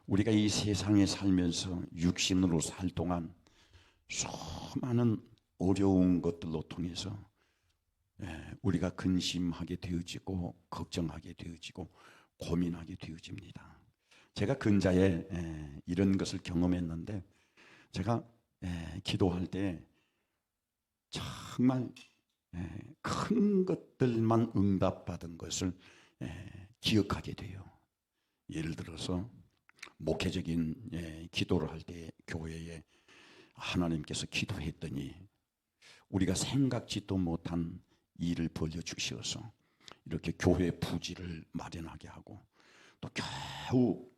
우리가 이 세상에 살면서 육신으로 살 동안 수많은 어려운 것들로 통해서 우리가 근심하게 되어지고 걱정하게 되어지고 고민하게 되어집니다. 제가 근자에 이런 것을 경험했는데, 제가 기도할 때 정말 큰 것들만 응답받은 것을 기억하게 돼요. 예를 들어서 목회적인 기도를 할 때 교회에 하나님께서 기도했더니 우리가 생각지도 못한 일을 벌려주셔서 이렇게 교회 부지를 마련하게 하고, 또 겨우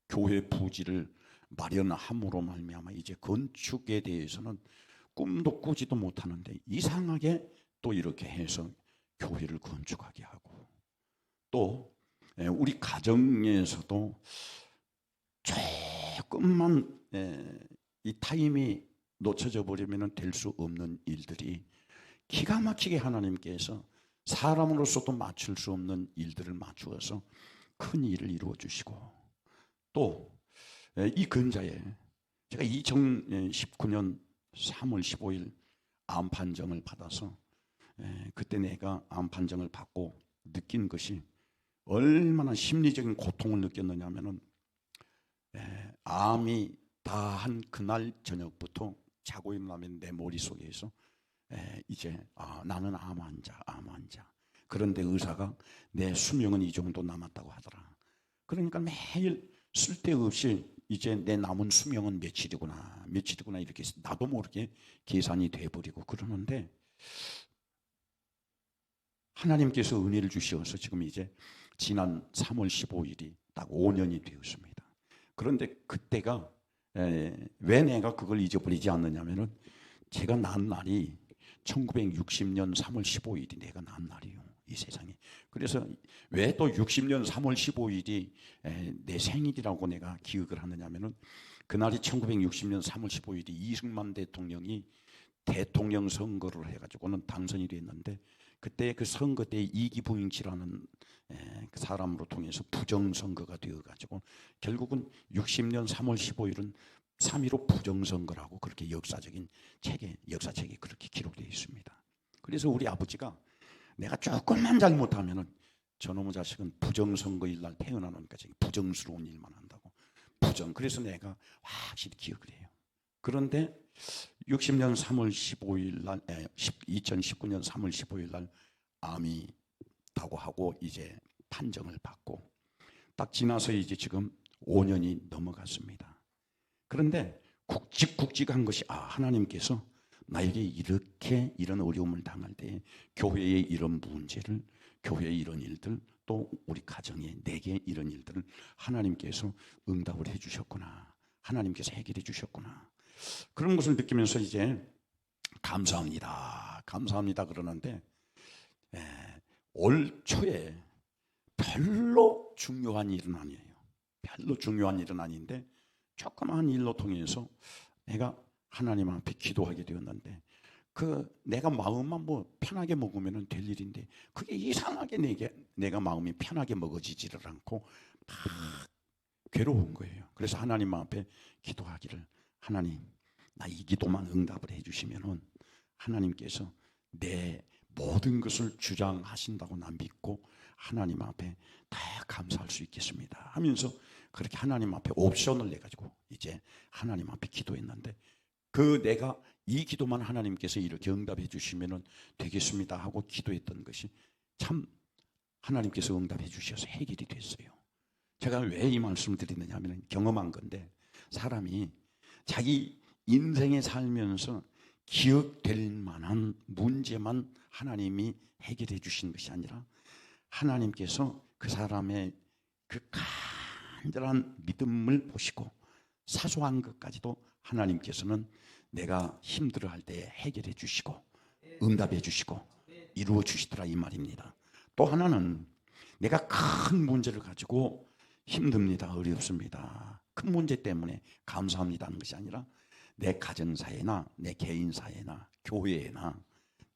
교회 부지를 마련함으로 말미암아 이제 건축에 대해서는 꿈도 꾸지도 못하는데 이상하게 또 이렇게 해서 교회를 건축하게 하고, 또 우리 가정에서도 조금만 이 타임이 놓쳐져 버리면 될 수 없는 일들이 기가 막히게 하나님께서 사람으로서도 맞출 수 없는 일들을 맞추어서 큰 일을 이루어 주시고, 또 이 근자에 제가 2019년 3월 15일 암 판정을 받아서 그때 내가 암 판정을 받고 느낀 것이 얼마나 심리적인 고통을 느꼈느냐면은, 암이 다 한 그날 저녁부터 자고 일어나면 내 머릿속에서 이제 나는 암 환자. 그런데 의사가 내 수명은 이 정도 남았다고 하더라. 그러니까 매일 쓸데없이 이제 내 남은 수명은 며칠이구나 이렇게 나도 모르게 계산이 돼버리고 그러는데, 하나님께서 은혜를 주셔서 지금 이제 지난 3월 15일이 딱 5년이 되었습니다. 그런데 그때가 왜 내가 그걸 잊어버리지 않느냐면은, 제가 난 날이 1960년 3월 15일이 내가 난 날이요, 이 세상에. 그래서 왜 또 60년 3월 15일이 내 생일이라고 내가 기억을 하느냐면은, 그날이 1960년 3월 15일이 이승만 대통령이 대통령 선거를 해가지고는 당선이 됐는데, 그때 그 선거 때 이기부인치라는 그 사람으로 통해서 부정선거가 되어가지고 결국은 60년 3월 15일은 3.15 부정선거라고 그렇게 역사적인 책에, 역사책에 그렇게 기록되어 있습니다. 그래서 우리 아버지가 내가 조금만 잘못하면은 저놈의 자식은 부정선거일 날 태어나니까 부정스러운 일만 한다고, 그래서 내가 확실히 기억을 해요. 그런데 60년 3월 15일 날, 2019년 3월 15일 날 암이라고 하고 이제 판정을 받고 딱 지나서 이제 지금 5년이 넘어갔습니다. 그런데 굵직굵직한 것이, 하나님께서 나에게 이렇게 이런 어려움을 당할 때 교회의 이런 문제를, 교회의 이런 일들, 또 우리 가정에 내게 이런 일들을 하나님께서 응답을 해주셨구나, 하나님께서 해결해 주셨구나, 그런 것을 느끼면서 이제 감사합니다 그러는데, 올 초에 별로 중요한 일은 아니에요. 별로 중요한 일은 아닌데 조그마한 일로 통해서 내가 하나님 앞에 기도하게 되었는데, 그 내가 마음만 편하게 먹으면 될 일인데 그게 이상하게 내가 마음이 편하게 먹어지지를 않고 막 괴로운 거예요. 그래서 하나님 앞에 기도하기를, 하나님, 나 이 기도만 응답을 해주시면은 하나님께서 내 모든 것을 주장하신다고 난 믿고 하나님 앞에 다 감사할 수 있겠습니다 하면서 그렇게 하나님 앞에 옵션을 내가지고 이제 하나님 앞에 기도했는데, 그 내가 이 기도만 하나님께서 이렇게 응답해 주시면 되겠습니다 하고 기도했던 것이 참 하나님께서 응답해 주셔서 해결이 됐어요. 제가 왜 이 말씀을 드리느냐 하면 경험한 건데, 사람이 자기 인생에 살면서 기억될 만한 문제만 하나님이 해결해 주신 것이 아니라 하나님께서 그 사람의 그 간절한 믿음을 보시고 사소한 것까지도 하나님께서는 내가 힘들어할 때 해결해 주시고 응답해 주시고 이루어 주시더라, 이 말입니다. 또 하나는 내가 큰 문제를 가지고 힘듭니다, 어렵습니다, 큰 문제 때문에 감사합니다 하는 것이 아니라 내 가정사회나 내 개인사회나 교회나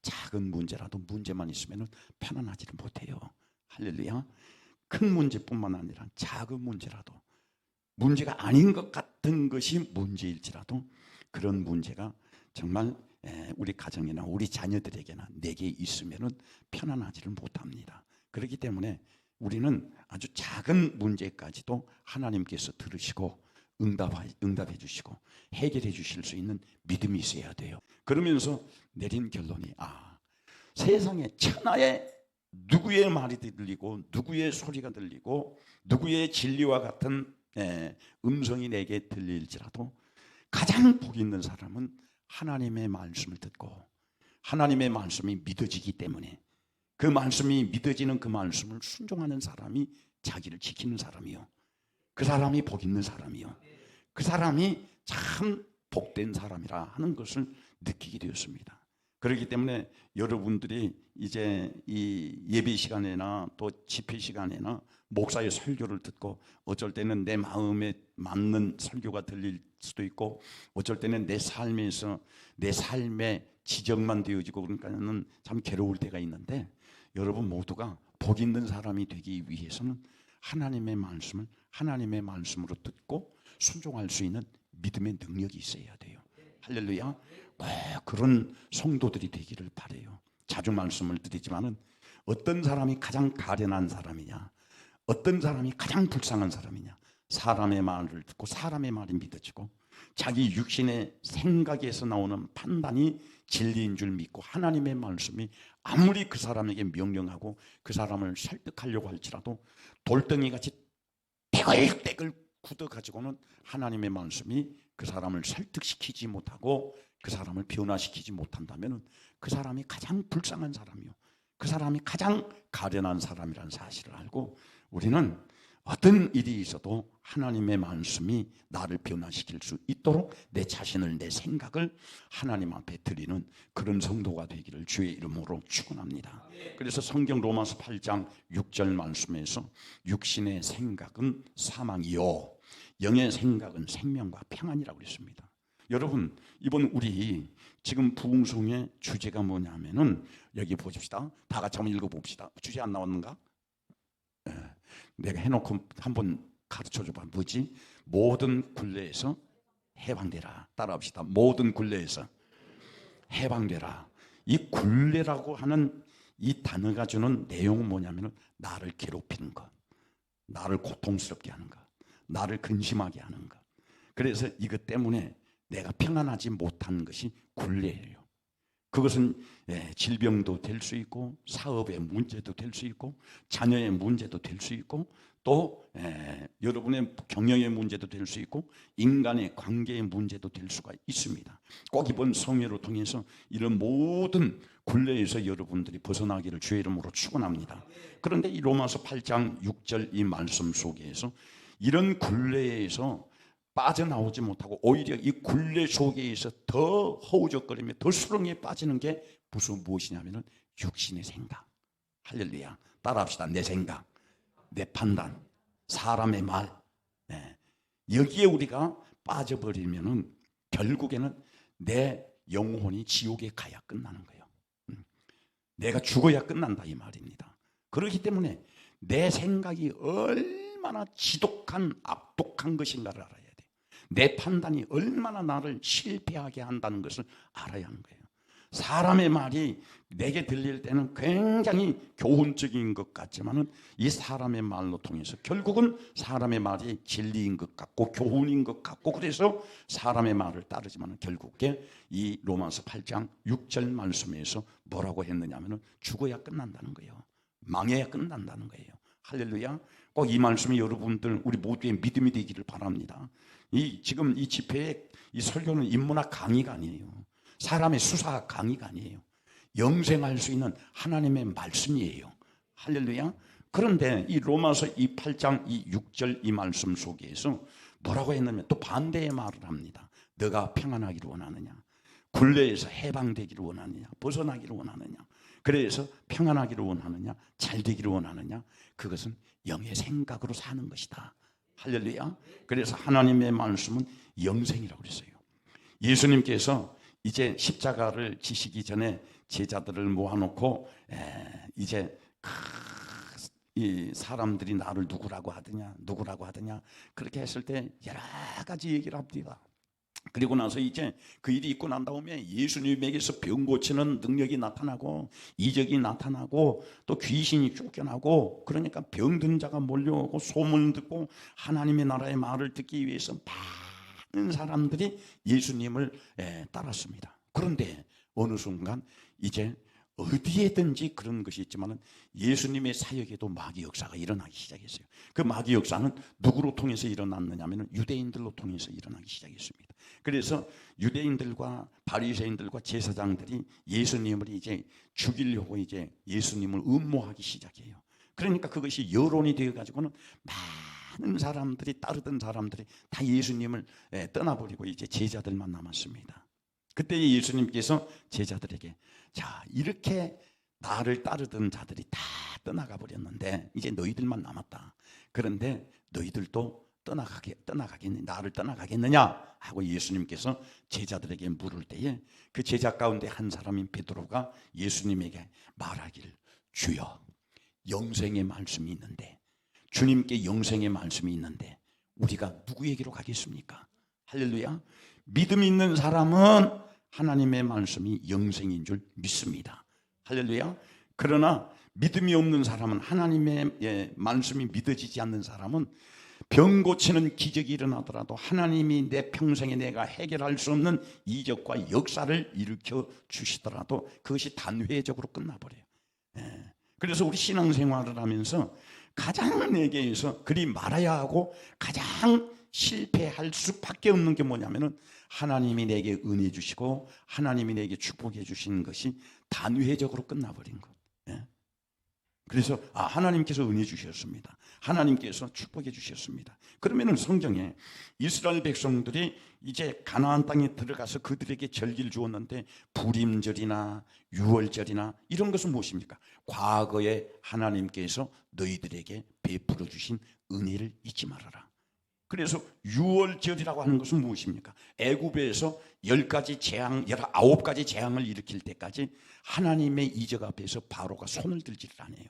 작은 문제라도 문제만 있으면 편안하지를 못해요. 할렐루야. 큰 문제뿐만 아니라 작은 문제라도 문제가 아닌 것 같은 것이 문제일지라도 그런 문제가 정말 우리 가정이나 우리 자녀들에게나 내게 있으면은 편안하지를 못합니다. 그렇기 때문에 우리는 아주 작은 문제까지도 하나님께서 들으시고 응답해 주시고 해결해 주실 수 있는 믿음이 있어야 돼요. 그러면서 내린 결론이 세상에 천하에 누구의 말이 들리고 누구의 소리가 들리고 누구의 진리와 같은 음성이 내게 들릴지라도 가장 복 있는 사람은 하나님의 말씀을 듣고 하나님의 말씀이 믿어지기 때문에 그 말씀이 믿어지는 그 말씀을 순종하는 사람이 자기를 지키는 사람이요, 그 사람이 복 있는 사람이요, 그 사람이 참 복된 사람이라 하는 것을 느끼게 되었습니다. 그렇기 때문에 여러분들이 이제 이 예배 시간이나 또 집회 시간이나 목사의 설교를 듣고 어쩔 때는 내 마음에 맞는 설교가 들릴 수도 있고 어쩔 때는 내 삶에서 내 삶의 지적만 되어지고 그러니까는 참 괴로울 때가 있는데, 여러분 모두가 복 있는 사람이 되기 위해서는 하나님의 말씀을 하나님의 말씀으로 듣고 순종할 수 있는 믿음의 능력이 있어야 돼요. 할렐루야. 꼭 그런 성도들이 되기를 바라요. 자주 말씀을 드리지만은 어떤 사람이 가장 가련한 사람이냐, 어떤 사람이 가장 불쌍한 사람이냐, 사람의 말을 듣고 사람의 말이 믿어지고 자기 육신의 생각에서 나오는 판단이 진리인 줄 믿고 하나님의 말씀이 아무리 그 사람에게 명령하고 그 사람을 설득하려고 할지라도 돌덩이같이 떼글떼글 굳어가지고는 하나님의 말씀이 그 사람을 설득시키지 못하고 그 사람을 변화시키지 못한다면 그 사람이 가장 불쌍한 사람이요, 그 사람이 가장 가련한 사람이라는 사실을 알고 우리는 어떤 일이 있어도 하나님의 말씀이 나를 변화시킬 수 있도록 내 자신을, 내 생각을 하나님 앞에 드리는 그런 성도가 되기를 주의 이름으로 축원합니다. 그래서 성경 로마서 8장 6절 말씀에서 육신의 생각은 사망이요 영의 생각은 생명과 평안이라고 그랬습니다. 여러분, 이번 우리 지금 부흥송의 주제가 뭐냐면은 여기 보십시다. 다 같이 한번 읽어봅시다. 주제 안 나왔는가? 내가 해놓고 한번 가르쳐줘봐. 뭐지? 모든 굴레에서 해방되라. 따라합시다. 모든 굴레에서 해방되라. 이 굴레라고 하는 이 단어가 주는 내용은 뭐냐면 나를 괴롭히는 것, 나를 고통스럽게 하는 것, 나를 근심하게 하는 것. 그래서 이것 때문에 내가 평안하지 못한 것이 굴레예요. 그것은 질병도 될 수 있고 사업의 문제도 될 수 있고 자녀의 문제도 될 수 있고 또 여러분의 경영의 문제도 될 수 있고 인간의 관계의 문제도 될 수가 있습니다. 꼭 이번 성회를 통해서 이런 모든 굴레에서 여러분들이 벗어나기를 주의 이름으로 축원합니다. 그런데 이 로마서 8장 6절 이 말씀 속에서 이런 굴레에서 빠져나오지 못하고 오히려 이 굴레 속에서 더 허우적거리며 더 수렁에 빠지는 게 무엇이냐면은 육신의 생각. 할렐루야. 따라합시다. 내 생각, 내 판단, 사람의 말. 여기에 우리가 빠져버리면은 결국에는 내 영혼이 지옥에 가야 끝나는 거예요. 내가 죽어야 끝난다 이 말입니다. 그렇기 때문에 내 생각이 얼마나 지독한 악독한 것인가를 알아야 돼요. 내 판단이 얼마나 나를 실패하게 한다는 것을 알아야 하는 거예요. 사람의 말이 내게 들릴 때는 굉장히 교훈적인 것 같지만은 이 사람의 말로 통해서 결국은 사람의 말이 진리인 것 같고 교훈인 것 같고 그래서 사람의 말을 따르지만은 결국에 이 로마서 8장 6절 말씀에서 뭐라고 했느냐면은 죽어야 끝난다는 거예요. 망해야 끝난다는 거예요. 할렐루야. 꼭 이 말씀이 여러분들 우리 모두의 믿음이 되기를 바랍니다. 지금 이 집회의 이 설교는 인문학 강의가 아니에요. 사람의 수사 강의가 아니에요. 영생할 수 있는 하나님의 말씀이에요. 할렐루야. 그런데 이 로마서 이 8장 이 6절 이 말씀 속에서 뭐라고 했냐면 또 반대의 말을 합니다. 너가 평안하기를 원하느냐, 굴레에서 해방되기를 원하느냐, 벗어나기를 원하느냐, 그래서 평안하기를 원하느냐, 잘 되기를 원하느냐, 그것은 영의 생각으로 사는 것이다. 할렐루야. 그래서 하나님의 말씀은 영생이라고 그랬어요. 예수님께서 이제 십자가를 지시기 전에 제자들을 모아놓고 이제 이 사람들이 나를 누구라고 하더냐 그렇게 했을 때 여러 가지 얘기를 합니다. 그리고 나서 이제 그 일이 있고 난 다음에 예수님에게서 병 고치는 능력이 나타나고 이적이 나타나고 또 귀신이 쫓겨나고, 그러니까 병든 자가 몰려오고 소문 듣고 하나님의 나라의 말을 듣기 위해서 많은 사람들이 예수님을 따랐습니다. 그런데 어느 순간 이제 어디에든지 그런 것이 있지만 예수님의 사역에도 마귀 역사가 일어나기 시작했어요. 그 마귀 역사는 누구로 통해서 일어났느냐 하면 유대인들로 통해서 일어나기 시작했습니다. 그래서 유대인들과 바리새인들과 제사장들이 예수님을 이제 죽이려고 이제 예수님을 음모하기 시작해요. 그러니까 그것이 여론이 되어 가지고는 많은 사람들이, 따르던 사람들이 다 예수님을 떠나버리고 이제 제자들만 남았습니다. 그때 예수님께서 제자들에게, 자, 이렇게 나를 따르던 자들이 다 떠나가 버렸는데 이제 너희들만 남았다. 그런데 너희들도 나를 떠나가겠느냐 하고 예수님께서 제자들에게 물을 때에 그 제자 가운데 한 사람인 베드로가 예수님에게 말하기를, 주여, 영생의 말씀이 있는데, 주님께 영생의 말씀이 있는데 우리가 누구에게로 가겠습니까? 할렐루야. 믿음 있는 사람은 하나님의 말씀이 영생인 줄 믿습니다. 할렐루야. 그러나 믿음이 없는 사람은, 하나님의 말씀이 믿어지지 않는 사람은 병 고치는 기적이 일어나더라도 하나님이 내 평생에 내가 해결할 수 없는 이적과 역사를 일으켜 주시더라도 그것이 단회적으로 끝나버려요. 그래서 우리 신앙생활을 하면서 가장 내게서 그리 말아야 하고 가장 실패할 수밖에 없는 게 뭐냐면은 하나님이 내게 은혜 주시고 하나님이 내게 축복해 주신 것이 단회적으로 끝나버린 것. 그래서 하나님께서 은혜 주셨습니다. 하나님께서 축복해 주셨습니다. 그러면은 성경에 이스라엘 백성들이 이제 가나안 땅에 들어가서 그들에게 절기를 주었는데 부림절이나 유월절이나 이런 것은 무엇입니까? 과거에 하나님께서 너희들에게 베풀어 주신 은혜를 잊지 말아라. 그래서 유월절이라고 하는 것은 무엇입니까? 애굽에서 10가지 재앙, 19가지 재앙을 일으킬 때까지 하나님의 이적 앞에서 바로가 손을 들지를 않아요.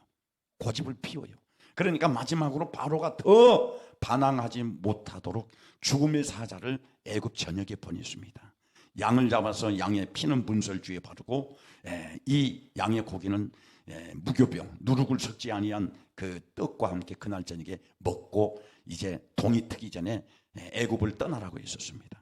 고집을 피워요. 그러니까 마지막으로 바로가 더 반항하지 못하도록 죽음의 사자를 애굽 전역에 보냈습니다. 양을 잡아서 양의 피는 문설주에 바르고 이 양의 고기는 무교병, 누룩을 섞지 아니한 그 떡과 함께 그날 저녁에 먹고 이제 동이 트기 전에 애굽을 떠나라고 했었습니다.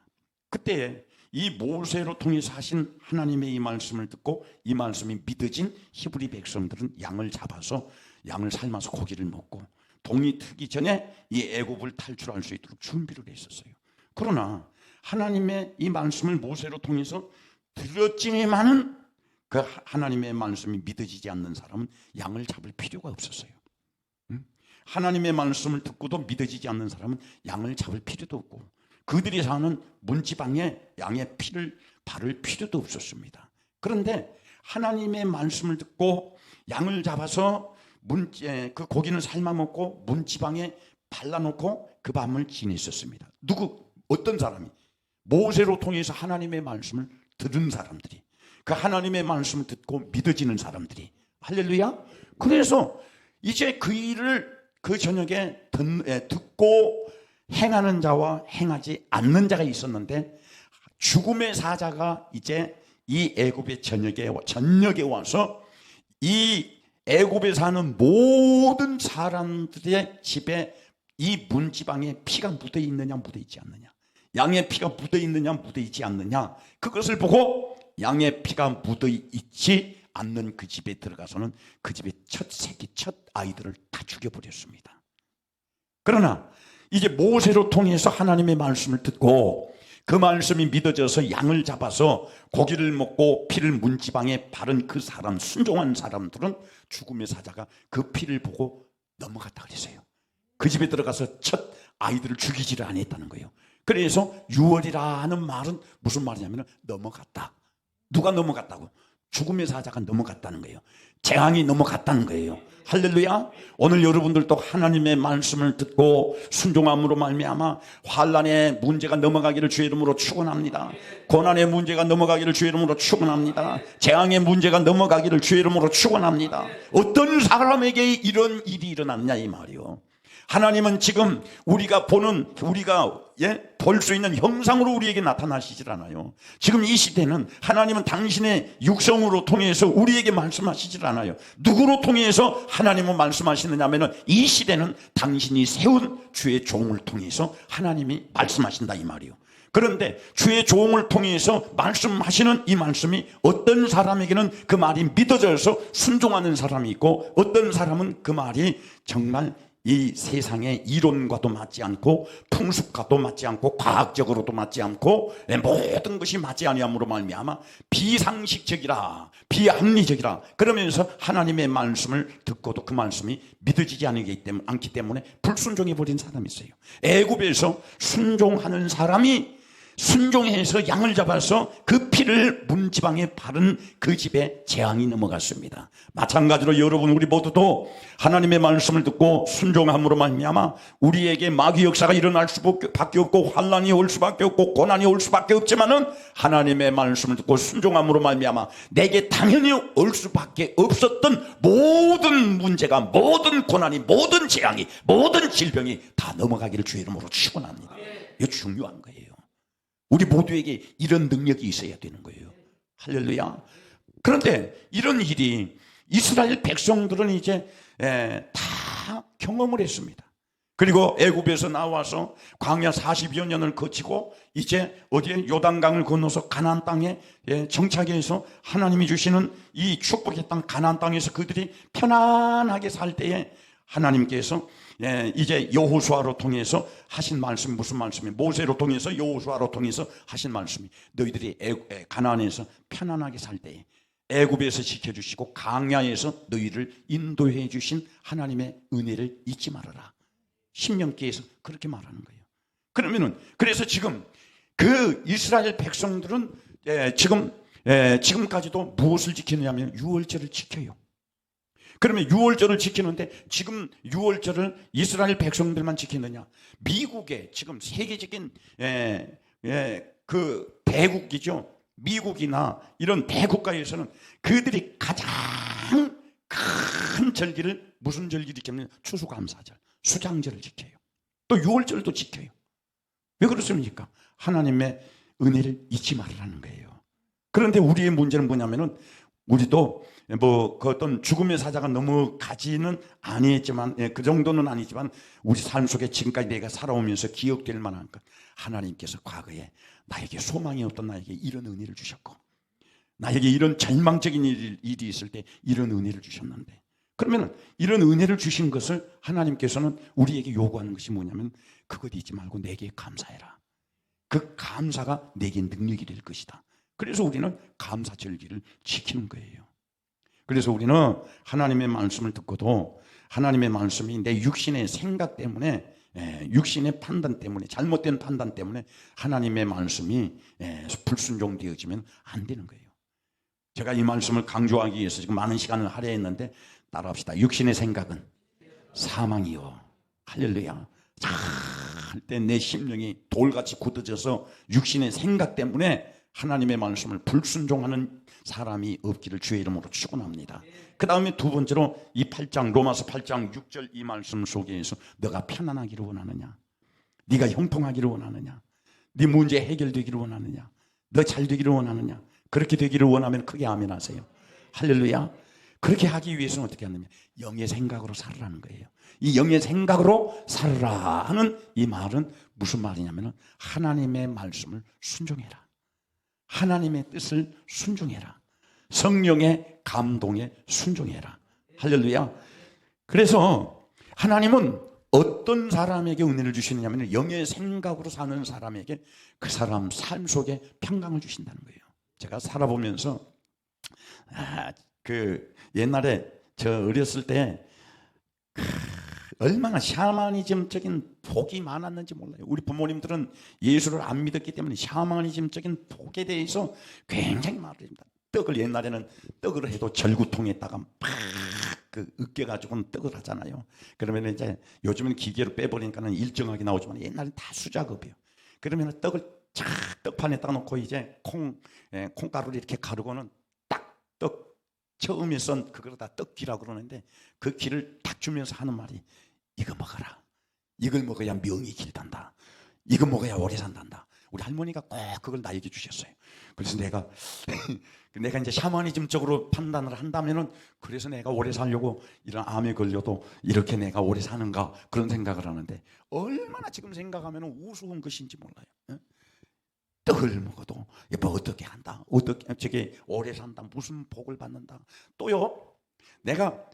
그때 이 모세로 통해서 하신 하나님의 이 말씀을 듣고 이 말씀이 믿어진 히브리 백성들은 양을 잡아서 양을 삶아서 고기를 먹고 동이 트기 전에 이 애굽을 탈출할 수 있도록 준비를 했었어요. 그러나 하나님의 이 말씀을 모세로 통해서 들었지만은 그 하나님의 말씀이 믿어지지 않는 사람은 양을 잡을 필요가 없었어요. 하나님의 말씀을 듣고도 믿어지지 않는 사람은 양을 잡을 필요도 없고 그들이 사는 문지방에 양의 피를 바를 필요도 없었습니다. 그런데 하나님의 말씀을 듣고 양을 잡아서 그 고기는 삶아 먹고 문지방에 발라놓고 그 밤을 지냈었습니다. 어떤 사람이? 모세로 통해서 하나님의 말씀을 들은 사람들이, 그 하나님의 말씀을 듣고 믿어지는 사람들이. 할렐루야. 그래서 이제 그 일을 그 저녁에 듣고 행하는 자와 행하지 않는 자가 있었는데 죽음의 사자가 이제 이 애굽의 전역에 와서 이 애굽에 사는 모든 사람들의 집에 이 문지방에 피가 묻어 있느냐 묻어 있지 않느냐, 양의 피가 묻어 있느냐 묻어 있지 않느냐, 그것을 보고 양의 피가 묻어 있지 않는 그 집에 들어가서는 그 집의 첫 새끼, 첫 아이들을 다 죽여버렸습니다. 그러나 이제 모세로 통해서 하나님의 말씀을 듣고 그 말씀이 믿어져서 양을 잡아서 고기를 먹고 피를 문지방에 바른 그 사람, 순종한 사람들은 죽음의 사자가 그 피를 보고 넘어갔다 그랬어요. 그 집에 들어가서 첫 아이들을 죽이지를 않았다는 거예요. 그래서 유월이라는 말은 무슨 말이냐면 넘어갔다. 누가 넘어갔다고? 죽음의 사자가 넘어갔다는 거예요. 재앙이 넘어갔다는 거예요. 할렐루야. 오늘 여러분들도 하나님의 말씀을 듣고 순종함으로 말미암아 환난의 문제가 넘어가기를 주의 이름으로 축원합니다. 고난의 문제가 넘어가기를 주의 이름으로 축원합니다. 재앙의 문제가 넘어가기를 주의 이름으로 축원합니다. 어떤 사람에게 이런 일이 일어났냐 이 말이요. 하나님은 지금 우리가 볼 수 있는 형상으로 우리에게 나타나시질 않아요. 지금 이 시대는 하나님은 당신의 육성으로 통해서 우리에게 말씀하시질 않아요. 누구로 통해서 하나님은 말씀하시느냐 하면은 이 시대는 당신이 세운 주의 종을 통해서 하나님이 말씀하신다 이 말이요. 그런데 주의 종을 통해서 말씀하시는 이 말씀이 어떤 사람에게는 그 말이 믿어져서 순종하는 사람이 있고, 어떤 사람은 그 말이 정말 이 세상의 이론과도 맞지 않고 풍습과도 맞지 않고 과학적으로도 맞지 않고 모든 것이 맞지 아니함으로 말미암아 비상식적이라 비합리적이라 그러면서 하나님의 말씀을 듣고도 그 말씀이 믿어지지 않기 때문에 불순종해 버린 사람이 있어요. 애굽에서 순종하는 사람이 순종해서 양을 잡아서 그 피를 문지방에 바른 그 집에 재앙이 넘어갔습니다. 마찬가지로 여러분 우리 모두도 하나님의 말씀을 듣고 순종함으로 말미암아 우리에게 마귀 역사가 일어날 수밖에 없고 환난이 올 수밖에 없고 고난이 올 수밖에 없지만은 하나님의 말씀을 듣고 순종함으로 말미암아 내게 당연히 올 수밖에 없었던 모든 문제가, 모든 고난이, 모든 재앙이, 모든 질병이 다 넘어가기를 주의 이름으로 축원합니다. 이거 중요한 거예요. 우리 모두에게 이런 능력이 있어야 되는 거예요. 할렐루야. 그런데 이런 일이 이스라엘 백성들은 이제 다 경험을 했습니다. 그리고 애굽에서 나와서 광야 40여 년을 거치고 이제 어디에 요단강을 건너서 가나안 땅에 정착해서 하나님이 주시는 이 축복의 땅 가나안 땅에서 그들이 편안하게 살 때에 하나님께서 이제 여호수아로 통해서 하신 말씀이 무슨 말씀이, 모세로 통해서 여호수아로 통해서 하신 말씀이 너희들이 가나안에서 편안하게 살 때에 애굽에서 지켜주시고 광야에서 너희를 인도해 주신 하나님의 은혜를 잊지 말아라. 신명기에서 그렇게 말하는 거예요. 그래서 지금 그 이스라엘 백성들은 지금까지도 무엇을 지키느냐면 유월절을 지켜요. 그러면 유월절을 지키는데 지금 유월절을 이스라엘 백성들만 지키느냐? 미국의 지금 세계적인 그 대국이죠. 미국이나 이런 대국가에서는 그들이 가장 큰 절기를 무슨 절기를 지키냐면 추수감사절, 수장절을 지켜요. 또 유월절도 지켜요. 왜 그렇습니까? 하나님의 은혜를 잊지 말라는 거예요. 그런데 우리의 문제는 뭐냐면은 우리도 그 어떤 죽음의 사자가 넘어가지는 아니지만 그 정도는 아니지만 우리 삶 속에 지금까지 내가 살아오면서 기억될 만한 것, 하나님께서 과거에 나에게 소망이 없던 나에게 이런 은혜를 주셨고 나에게 이런 절망적인 일이 있을 때 이런 은혜를 주셨는데, 그러면 이런 은혜를 주신 것을 하나님께서는 우리에게 요구하는 것이 뭐냐면 그것 잊지 말고 내게 감사해라. 그 감사가 내게 능력이 될 것이다. 그래서 우리는 감사절기를 지키는 거예요. 그래서 우리는 하나님의 말씀을 듣고도 하나님의 말씀이 내 육신의 생각 때문에, 육신의 판단 때문에, 잘못된 판단 때문에 하나님의 말씀이 불순종되어지면 안 되는 거예요. 제가 이 말씀을 강조하기 위해서 지금 많은 시간을 할애했는데 따라합시다. 육신의 생각은 사망이요. 할렐루야. 할 때 내 심령이 돌같이 굳어져서 육신의 생각 때문에 하나님의 말씀을 불순종하는 사람이 없기를 주의 이름으로 축원합니다. 그 다음에 두 번째로 이 8장 로마서 8장 6절 이 말씀 속에서 너가 편안하기를 원하느냐, 네가 형통하기를 원하느냐, 네 문제 해결되기를 원하느냐, 너 잘 되기를 원하느냐, 그렇게 되기를 원하면 크게 아멘 하세요. 할렐루야. 그렇게 하기 위해서는 어떻게 하느냐, 영의 생각으로 살으라는 거예요. 이 영의 생각으로 살으라 하는 이 말은 무슨 말이냐면 하나님의 말씀을 순종해라, 하나님의 뜻을 순종해라, 성령의 감동에 순종해라. 할렐루야. 그래서 하나님은 어떤 사람에게 은혜를 주시느냐면 영의 생각으로 사는 사람에게 그 사람 삶 속에 평강을 주신다는 거예요. 제가 살아보면서 옛날에 저 어렸을 때 얼마나 샤머니즘적인 복이 많았는지 몰라요. 우리 부모님들은 예수를 안 믿었기 때문에 샤머니즘적인 복에 대해서 굉장히 말합니다. 떡을 옛날에는 떡을 해도 절구통에다가 팍 그 으깨가지고는 떡을 하잖아요. 그러면 이제 요즘은 기계로 빼버리니까는 일정하게 나오지만 옛날엔 다 수작업이에요. 그러면 떡을 쫙 떡판에다 놓고 이제 콩가루를 이렇게 가르고는 딱 떡 처음에 썬 그거다 떡기라고 그러는데 그 기를 딱 주면서 하는 말이 이거 먹어라. 이걸 먹어야 명이 길단다. 이거 먹어야 오래 산단다. 우리 할머니가 꼭 그걸 나에게 주셨어요. 그래서 내가 이제 샤머니즘 쪽으로 판단을 한다면은 그래서 내가 오래 살려고 이런 암에 걸려도 이렇게 내가 오래 사는가 그런 생각을 하는데 얼마나 지금 생각하면 우스운 것인지 몰라요. 떡을 먹어도 뭐 어떻게 한다, 어떻게 저게 오래 산다, 무슨 복을 받는다. 또요, 내가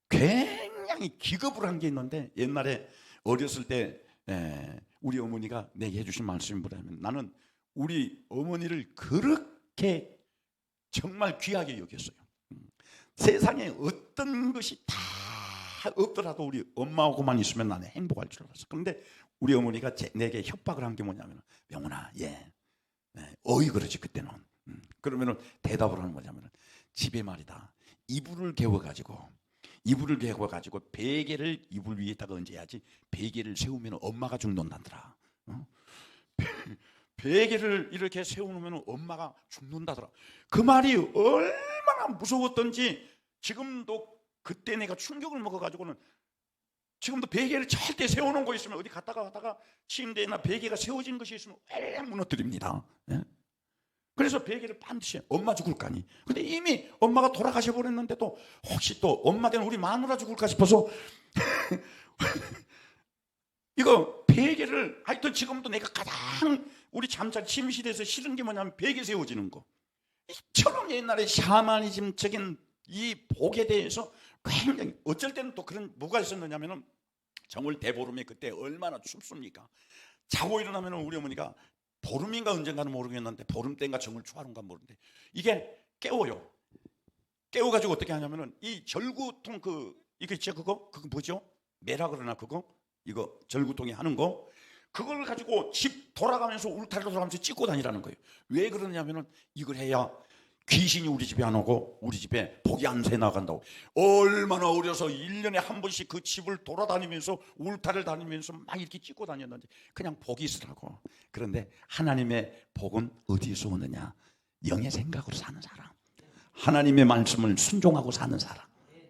굉장히 기겁을 한 게 있는데 옛날에 어렸을 때 우리 어머니가 내게 해주신 말씀이 뭐냐면 나는 우리 어머니를 그렇게 정말 귀하게 여겼어요. 세상에 어떤 것이 다 없더라도 우리 엄마하고만 있으면 나는 행복할 줄 알았어. 그런데 우리 어머니가 내게 협박을 한 게 뭐냐면 명훈아, 어이 그러지 그때는. 그러면은 대답을 하는 거냐면 집에 말이다 이불을 개워가지고 베개를 이불 위에다가 얹어야지 베개를 세우면 엄마가 죽는다더라. 베개를 이렇게 세우면 엄마가 죽는다더라. 그 말이 얼마나 무서웠던지 지금도 그때 내가 충격을 먹어가지고는 지금도 베개를 절대 세워놓은 거 있으면 어디 갔다가 침대나 베개가 세워진 것이 있으면 왜 무너뜨립니다. 그래서 베개를 반드시 엄마 죽을 거니. 근데 이미 엄마가 돌아가셔 버렸는데도 혹시 또 엄마 된 우리 마누라 죽을까 싶어서 이거 베개를 하여튼 지금도 내가 가장 우리 잠잘 침실에서 싫은 게 뭐냐면 베개 세워지는 거. 이처럼 옛날에 샤머니즘적인 이 복에 대해서 굉장히 어쩔 때는 또 그런 뭐가 있었느냐면은 정월 대보름에 그때 얼마나 춥습니까? 자고 일어나면 우리 어머니가 보름인가 언젠가는 모르겠는데 보름 때인가 정월 초하루인가 모르는데 이게 깨워요. 깨워가지고 어떻게 하냐면은 이 절구통 이거 있죠 그거 뭐죠? 매라 그러나 그거 이거 절구통에 하는 거 그걸 가지고 집 돌아가면서 울타리로 돌아가면서 찍고 다니라는 거예요. 왜 그러냐면은 이걸 해야 귀신이 우리 집에 안 오고 우리 집에 복이 안 새 나간다고. 얼마나 어려서 1년에 한 번씩 그 집을 돌아다니면서 울타리를 다니면서 막 이렇게 찍고 다녔는지 그냥 복이 있으라고. 그런데 하나님의 복은 어디서 오느냐? 영의 생각으로 사는 사람, 하나님의 말씀을 순종하고 사는 사람.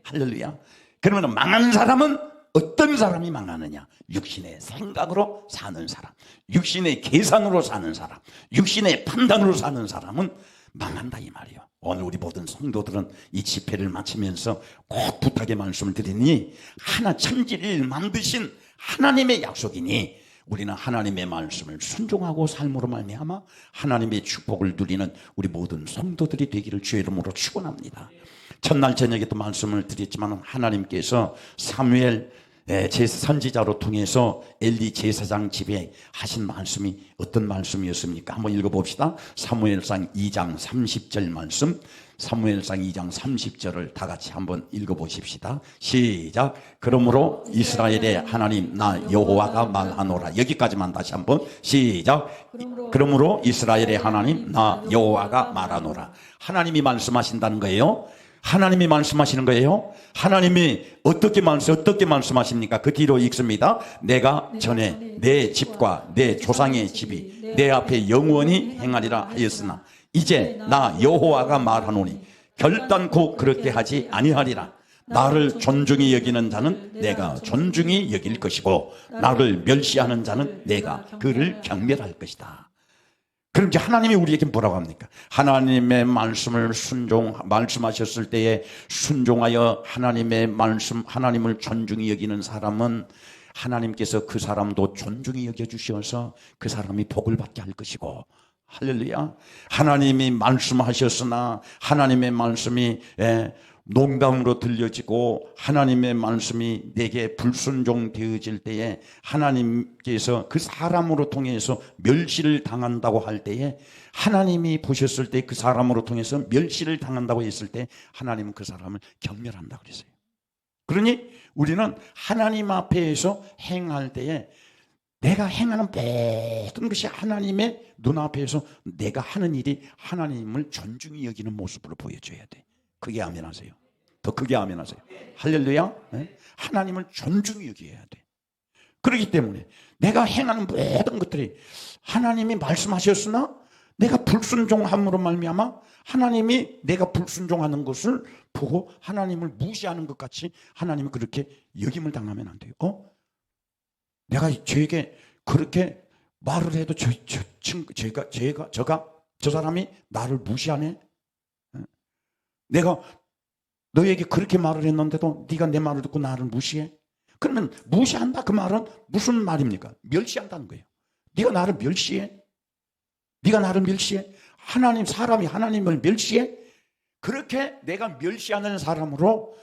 할렐루야. 그러면 망한 사람은 어떤 사람이 망하느냐? 육신의 생각으로 사는 사람, 육신의 계산으로 사는 사람, 육신의 판단으로 사는 사람은 망한다 이 말이에요. 오늘 우리 모든 성도들은 이 집회를 마치면서 꼭 부탁의 말씀을 드리니 하나 천지를 만드신 하나님의 약속이니 우리는 하나님의 말씀을 순종하고 삶으로 말미암아 하나님의 축복을 누리는 우리 모든 성도들이 되기를 주의 이름으로 축원합니다. 첫날 저녁에 또 말씀을 드렸지만 하나님께서 사무엘 선지자로 통해서 엘리 제사장 집에 하신 말씀이 어떤 말씀이었습니까? 한번 읽어봅시다. 사무엘상 2장 30절 말씀, 사무엘상 2장 30절을 다 같이 한번 읽어보십시다. 시작. 그러므로 이스라엘의 하나님 나 여호와가 말하노라. 여기까지만 다시 한번 시작. 그러므로 이스라엘의 하나님 나 여호와가 말하노라. 하나님이 말씀하신다는 거예요. 하나님이 말씀하시는 거예요. 하나님이 어떻게 말씀하십니까? 그 뒤로 읽습니다. 내가 전에 내 집과 내 조상의 집이 내 앞에 영원히 행하리라 하였으나 이제 나 여호와가 말하노니 결단코 그렇게 하지 아니하리라. 나를 존중히 여기는 자는 내가 존중히 여길 것이고 나를 멸시하는 자는 내가 그를 경멸할 것이다. 그럼 이제 하나님이 우리에게 뭐라고 합니까? 하나님의 말씀을 말씀하셨을 때에 순종하여 하나님의 말씀, 하나님을 존중히 여기는 사람은 하나님께서 그 사람도 존중히 여겨주셔서 그 사람이 복을 받게 할 것이고, 할렐루야. 하나님이 말씀하셨으나 하나님의 말씀이 농담으로 들려지고 하나님의 말씀이 내게 불순종되어질 때에 하나님께서 그 사람으로 통해서 멸시를 당한다고 할 때에 하나님이 보셨을 때 그 사람으로 통해서 멸시를 당한다고 했을 때 하나님은 그 사람을 경멸한다고 그랬어요. 그러니 우리는 하나님 앞에서 행할 때에 내가 행하는 모든 것이 하나님의 눈앞에서 내가 하는 일이 하나님을 존중히 여기는 모습으로 보여줘야 돼. 크게 아멘하세요. 더 크게 아멘하세요. 할렐루야. 네? 하나님을 존중히 여겨야 돼. 그렇기 때문에 내가 행하는 모든 것들이 하나님이 말씀하셨으나 내가 불순종함으로 말미암아 하나님이 내가 불순종하는 것을 보고 하나님을 무시하는 것 같이 하나님이 그렇게 여김을 당하면 안 돼요. 내가 저에게 그렇게 말을 해도 저 사람이 나를 무시하네. 내가 너에게 그렇게 말을 했는데도 네가 내 말을 듣고 나를 무시해? 그러면 무시한다 그 말은 무슨 말입니까? 멸시한다는 거예요. 네가 나를 멸시해? 네가 나를 멸시해? 사람이 하나님을 멸시해? 그렇게 내가 멸시하는 사람으로,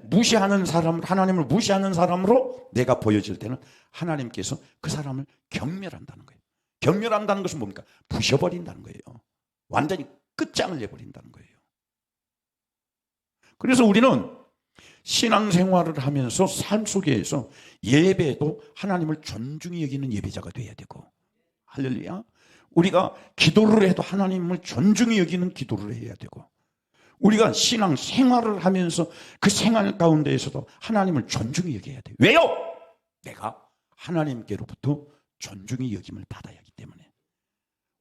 무시하는 사람, 하나님을 무시하는 사람으로 내가 보여질 때는 하나님께서 그 사람을 경멸한다는 거예요. 경멸한다는 것은 뭡니까? 부셔버린다는 거예요. 완전히 끝장을 내버린다는 거예요. 그래서 우리는 신앙생활을 하면서 삶 속에서 예배도 하나님을 존중히 여기는 예배자가 돼야 되고, 할렐루야. 우리가 기도를 해도 하나님을 존중히 여기는 기도를 해야 되고, 우리가 신앙생활을 하면서 그 생활 가운데에서도 하나님을 존중히 여겨야 돼요. 왜요? 내가 하나님께로부터 존중히 여김을 받아야 하기 때문에.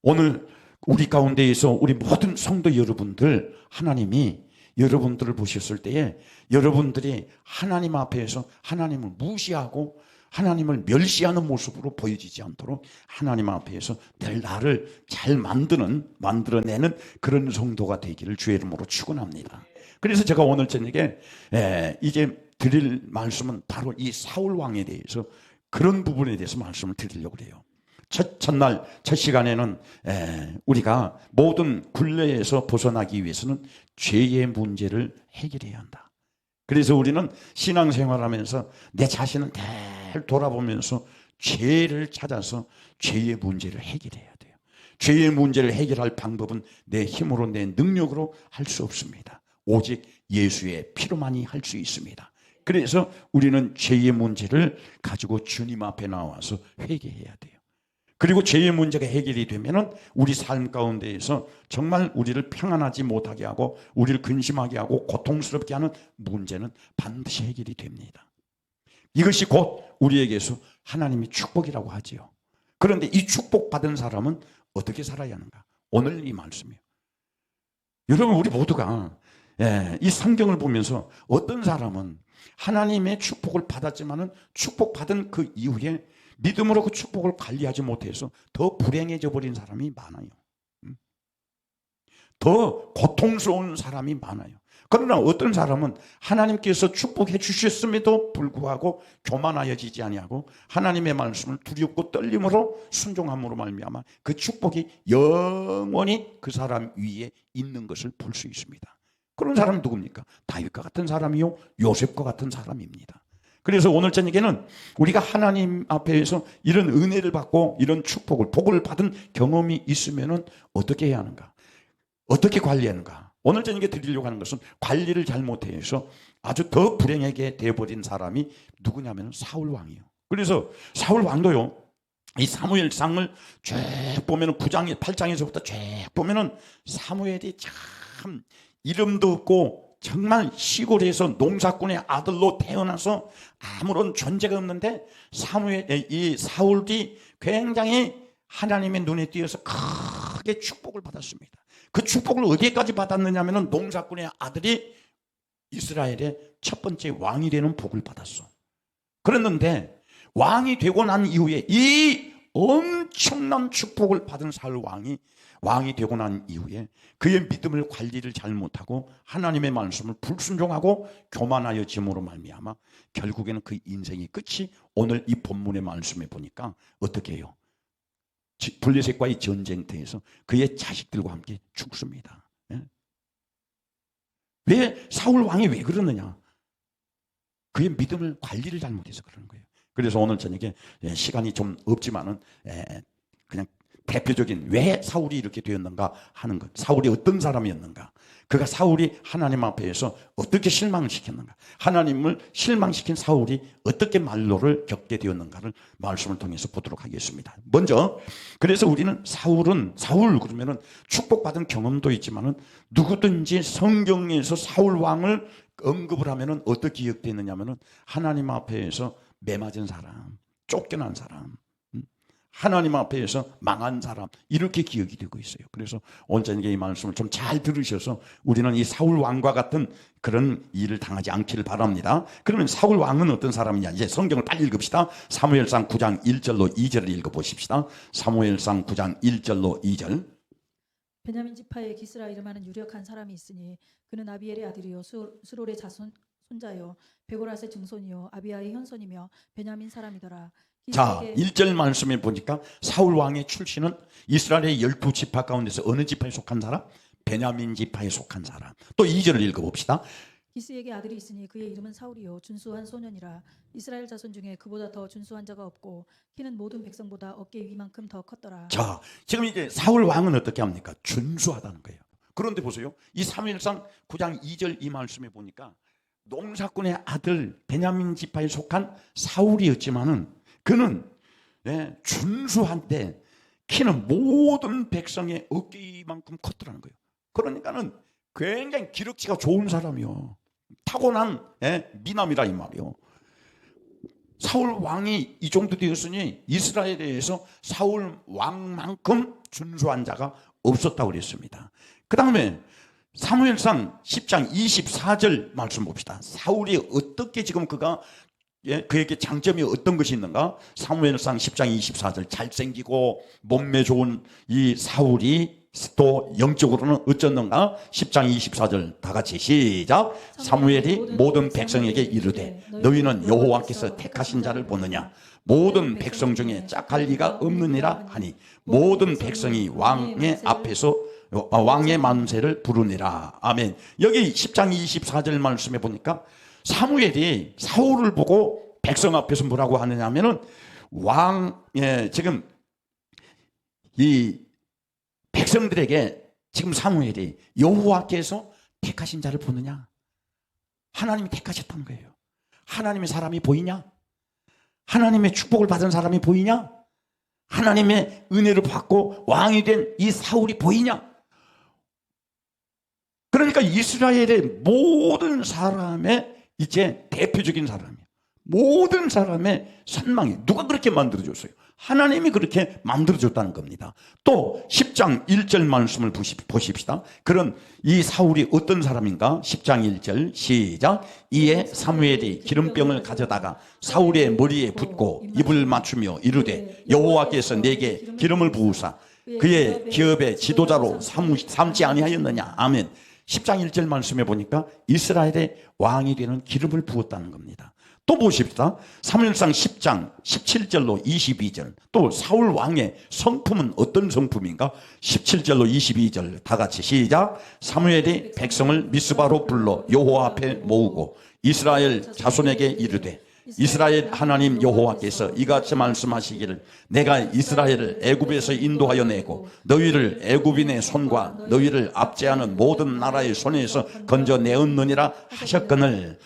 오늘 우리 가운데에서 우리 모든 성도 여러분들, 하나님이 여러분들을 보셨을 때에 여러분들이 하나님 앞에서 하나님을 무시하고 하나님을 멸시하는 모습으로 보여지지 않도록 하나님 앞에서 늘 나를 잘 만들어내는 그런 성도가 되기를 주의 이름으로 축원합니다. 그래서 제가 오늘 저녁에 이제 드릴 말씀은 바로 이 사울 왕에 대해서, 그런 부분에 대해서 말씀을 드리려고 해요. 첫날 첫 시간에는 우리가 모든 굴레에서 벗어나기 위해서는 죄의 문제를 해결해야 한다. 그래서 우리는 신앙생활하면서 내 자신을 잘 돌아보면서 죄를 찾아서 죄의 문제를 해결해야 돼요. 죄의 문제를 해결할 방법은 내 힘으로, 내 능력으로 할 수 없습니다. 오직 예수의 피로만이 할 수 있습니다. 그래서 우리는 죄의 문제를 가지고 주님 앞에 나와서 회개해야 돼요. 그리고 죄의 문제가 해결이 되면은 우리 삶 가운데에서 정말 우리를 평안하지 못하게 하고 우리를 근심하게 하고 고통스럽게 하는 문제는 반드시 해결이 됩니다. 이것이 곧 우리에게서 하나님의 축복이라고 하지요. 그런데 이 축복받은 사람은 어떻게 살아야 하는가? 오늘 이 말씀이에요. 여러분, 우리 모두가 이 성경을 보면서 어떤 사람은 하나님의 축복을 받았지만은 축복받은 그 이후에 믿음으로 그 축복을 관리하지 못해서 더 불행해져 버린 사람이 많아요. 더 고통스러운 사람이 많아요. 그러나 어떤 사람은 하나님께서 축복해 주셨음에도 불구하고 교만하여지지 아니하고 하나님의 말씀을 두렵고 떨림으로 순종함으로 말미암아 그 축복이 영원히 그 사람 위에 있는 것을 볼 수 있습니다. 그런 사람이 누굽니까? 다윗과 같은 사람이요, 요셉과 같은 사람입니다. 그래서 오늘 저녁에는 우리가 하나님 앞에서 이런 은혜를 받고 이런 축복을, 복을 받은 경험이 있으면은 어떻게 해야 하는가? 어떻게 관리하는가? 오늘 저녁에 드리려고 하는 것은 관리를 잘못해서 아주 더 불행하게 되어버린 사람이 누구냐면 사울 왕이에요. 그래서 사울 왕도요, 이 사무엘상을 쭉 보면은 9장, 8장에서부터 쭉 보면은 사무엘이 참 이름도 없고 정말 시골에서 농사꾼의 아들로 태어나서 아무런 존재가 없는데 이 사울이 굉장히 하나님의 눈에 띄어서 크게 축복을 받았습니다. 그 축복을 어디까지 받았느냐면 농사꾼의 아들이 이스라엘의 첫 번째 왕이 되는 복을 받았어. 그랬는데 왕이 되고 난 이후에 이 엄청난 축복을 받은 사울 왕이 되고 난 이후에 그의 믿음을 관리를 잘못하고 하나님의 말씀을 불순종하고 교만하여짐으로 말미암아 결국에는 그 인생의 끝이 오늘 이 본문의 말씀에 보니까 어떻게 해요? 블레셋과의 전쟁터에서 그의 자식들과 함께 죽습니다. 왜 사울 왕이 왜 그러느냐? 그의 믿음을 관리를 잘못해서 그러는 거예요. 그래서 오늘 저녁에 시간이 좀 없지만은 그냥 대표적인 왜 사울이 이렇게 되었는가 하는 것. 사울이 어떤 사람이었는가. 그가 사울이 하나님 앞에서 어떻게 실망을 시켰는가. 하나님을 실망시킨 사울이 어떻게 말로를 겪게 되었는가를 말씀을 통해서 보도록 하겠습니다. 먼저 그래서 우리는 사울 그러면은 축복받은 경험도 있지만은 누구든지 성경에서 사울 왕을 언급을 하면은 어떻게 기억되느냐면은 하나님 앞에서 매맞은 사람, 쫓겨난 사람, 하나님 앞에서 망한 사람, 이렇게 기억이 되고 있어요. 그래서 온전히 이 말씀을 좀 잘 들으셔서 우리는 이 사울 왕과 같은 그런 일을 당하지 않기를 바랍니다. 그러면 사울 왕은 어떤 사람이냐? 이제 성경을 빨리 읽읍시다. 사무엘상 9장 1절로 2절을 읽어보십시다. 사무엘상 9장 1절로 2절. 베냐민 지파에 기스라 이름하는 유력한 사람이 있으니 그는 아비엘의 아들이요 수롤의 손자요 베고라스의 증손이요 아비아의 현손이며 베냐민 사람이더라. 자, 1절 말씀에 보니까 사울 왕의 출신은 이스라엘의 12지파 가운데서 어느 지파에 속한 사람? 베냐민 지파에 속한 사람. 또 2절을 읽어봅시다. 기스에게 아들이 있으니 그의 이름은 사울이요 준수한 소년이라. 이스라엘 자손 중에 그보다 더 준수한 자가 없고 키는 모든 백성보다 어깨 위만큼 더 컸더라. 자, 지금 이제 사울 왕은 어떻게 합니까? 준수하다는 거예요. 그런데 보세요. 이 사무엘상 9장 2절 이 말씀에 보니까 농사꾼의 아들 베냐민 지파에 속한 사울이었지만은 그는 준수한데 키는 모든 백성의 어깨만큼 컸더라는 거예요. 그러니까는 굉장히 기럭지가 좋은 사람이요. 타고난 미남이라 이 말이요. 사울 왕이 이 정도 되었으니 이스라엘에서 사울 왕만큼 준수한 자가 없었다고 그랬습니다. 그 다음에 사무엘상 10장 24절 말씀 봅시다. 사울이 어떻게 지금 그에게 장점이 어떤 것이 있는가? 사무엘상 10장 24절 잘생기고 몸매 좋은 이 사울이 또 영적으로는 어쩌는가? 10장 24절 다 같이 시작. 사무엘이 모든 백성에게 이르되 너희는 여호와께서 택하신 자를 보느냐? 모든 백성 중에 짝할 리가 없느니라 하니 모든 백성이 왕의 앞에서 왕의 만세를 부르니라. 아멘. 여기 10장 24절 말씀에 보니까 사무엘이 사울을 보고 백성 앞에서 뭐라고 하느냐 하면은 지금 이 백성들에게 지금 사무엘이 여호와께서 택하신 자를 보느냐? 하나님이 택하셨다는 거예요. 하나님의 사람이 보이냐? 하나님의 축복을 받은 사람이 보이냐? 하나님의 은혜를 받고 왕이 된 이 사울이 보이냐? 그러니까 이스라엘의 모든 사람의 이제 대표적인 사람이에요. 모든 사람의 선망이 누가 그렇게 만들어줬어요? 하나님이 그렇게 만들어줬다는 겁니다. 또 10장 1절 말씀을 보십시다. 그런 이 사울이 어떤 사람인가? 10장 1절 시작. 이에 사무엘이 기름병을 가져다가 사울의 머리에 붓고 입을 맞추며 이르되 여호와께서 내게 기름을 부으사 그의 기업의 지도자로 삼지 아니하였느냐? 아멘. 10장 1절 말씀에 보니까 이스라엘의 왕이 되는 기름을 부었다는 겁니다. 또 보십시다. 사무엘상 10장 17절로 22절. 또 사울 왕의 성품은 어떤 성품인가? 17절로 22절 다 같이 시작. 사무엘이 백성을 미스바로 불러 여호와 앞에 모으고 이스라엘 자손에게 이르되 이스라엘 하나님 여호와께서 이같이 말씀하시기를 내가 이스라엘을 애굽에서 인도하여 내고 너희를 애굽인의 손과 너희를 압제하는 모든 나라의 손에서 건져내었느니라 하셨거늘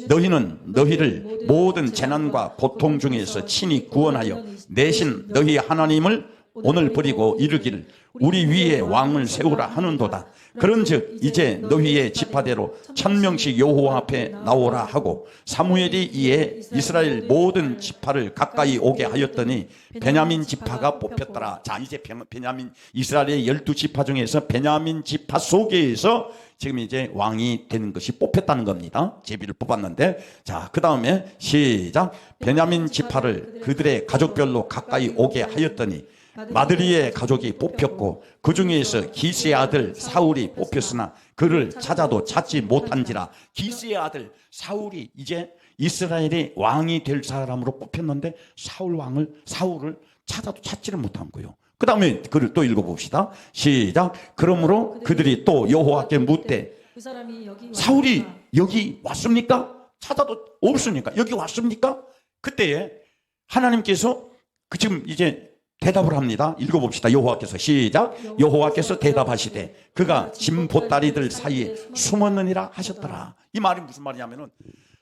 너희는 너희를 모든 재난과 고통 중에서 친히 구원하여 내신 너희 하나님을 오늘 버리고 이르기를 우리 위에 왕을 세우라 하는도다. 그런즉 이제 너희의 지파대로 1000명씩 여호와 앞에 나오라 하고 사무엘이 이에 이스라엘 모든 지파를 가까이 오게 하였더니 베냐민 지파가 뽑혔더라. 자, 이제 베냐민 이스라엘의 12지파 중에서 베냐민 지파 속에서 지금 이제 왕이 되는 것이 뽑혔다는 겁니다. 제비를 뽑았는데 자, 그 다음에 시작. 베냐민 지파를 그들의 가족별로 가까이 오게 하였더니 마드리의 가족이 뽑혔고 그 중에서 기스의 아들 사울이 뽑혔으나 그를 찾아도 찾지 못한지라. 기스의 아들 사울이 이제 이스라엘의 왕이 될 사람으로 뽑혔는데 사울을 찾아도 찾지를 못한 거예요. 그 다음에 그를 또 읽어봅시다. 시작. 그러므로 그들이 또 여호와께 묻되 사울이 여기 왔습니까? 찾아도 없으니까 여기 왔습니까? 그때에 하나님께서 지금 이제 대답을 합니다. 읽어봅시다. 여호와께서 시작. 여호와께서 대답하시되 그가 진보다리들 사이에 숨었느니라 하셨더라. 이 말이 무슨 말이냐면은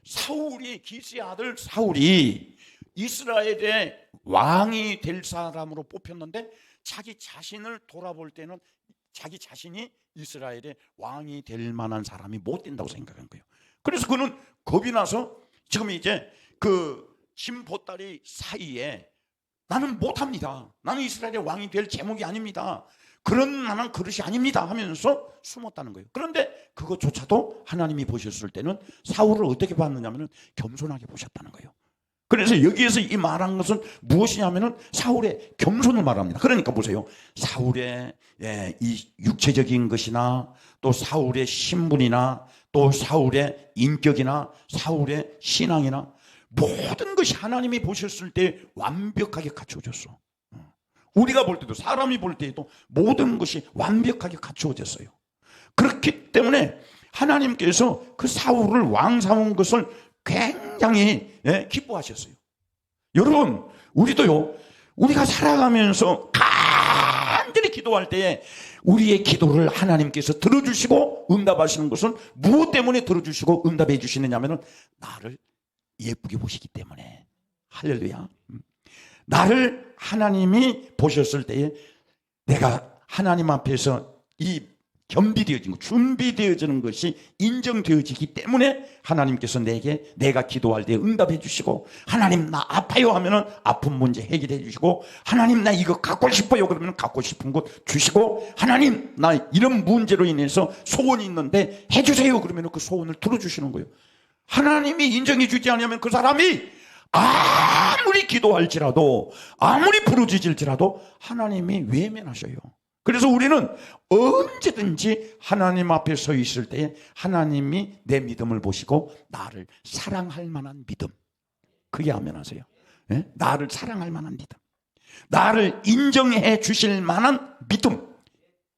사울이, 기스의 아들 사울이 이스라엘의 왕이 될 사람으로 뽑혔는데 자기 자신을 돌아볼 때는 자기 자신이 이스라엘의 왕이 될 만한 사람이 못 된다고 생각한 거예요. 그래서 그는 겁이 나서 지금 이제 그 진보다리 사이에 나는 못합니다. 나는 이스라엘의 왕이 될 제목이 아닙니다. 그런 만한 그릇이 아닙니다 하면서 숨었다는 거예요. 그런데 그것조차도 하나님이 보셨을 때는 사울을 어떻게 봤느냐면 겸손하게 보셨다는 거예요. 그래서 여기에서 이 말한 것은 무엇이냐면은 사울의 겸손을 말합니다. 그러니까 보세요. 사울의 이 육체적인 것이나 또 사울의 신분이나 또 사울의 인격이나 사울의 신앙이나 모든 것이 하나님이 보셨을 때 완벽하게 갖추어졌어. 우리가 볼 때도 사람이 볼 때에도 모든 것이 완벽하게 갖추어졌어요. 그렇기 때문에 하나님께서 그 사울을 왕 삼은 것을 굉장히 기뻐하셨어요. 여러분 우리도요, 우리가 살아가면서 간절히 기도할 때에 우리의 기도를 하나님께서 들어주시고 응답하시는 것은 무엇 때문에 들어주시고 응답해 주시느냐 하면 나를 예쁘게 보시기 때문에. 할렐루야. 나를 하나님이 보셨을 때에 내가 하나님 앞에서 이 겸비되어진 것, 준비되어지는 것이 인정되어지기 때문에 하나님께서 내가 기도할 때 응답해 주시고, 하나님 나 아파요 하면은 아픈 문제 해결해 주시고, 하나님 나 이거 갖고 싶어요 그러면 갖고 싶은 것 주시고, 하나님 나 이런 문제로 인해서 소원이 있는데 해주세요 그러면 그 소원을 들어주시는 거예요. 하나님이 인정해 주지 않으면 그 사람이 아무리 기도할지라도 아무리 부르짖을지라도 하나님이 외면하셔요. 그래서 우리는 언제든지 하나님 앞에 서 있을 때 하나님이 내 믿음을 보시고 나를 사랑할 만한 믿음, 그게 아멘 하세요. 네? 나를 사랑할 만한 믿음, 나를 인정해 주실 만한 믿음,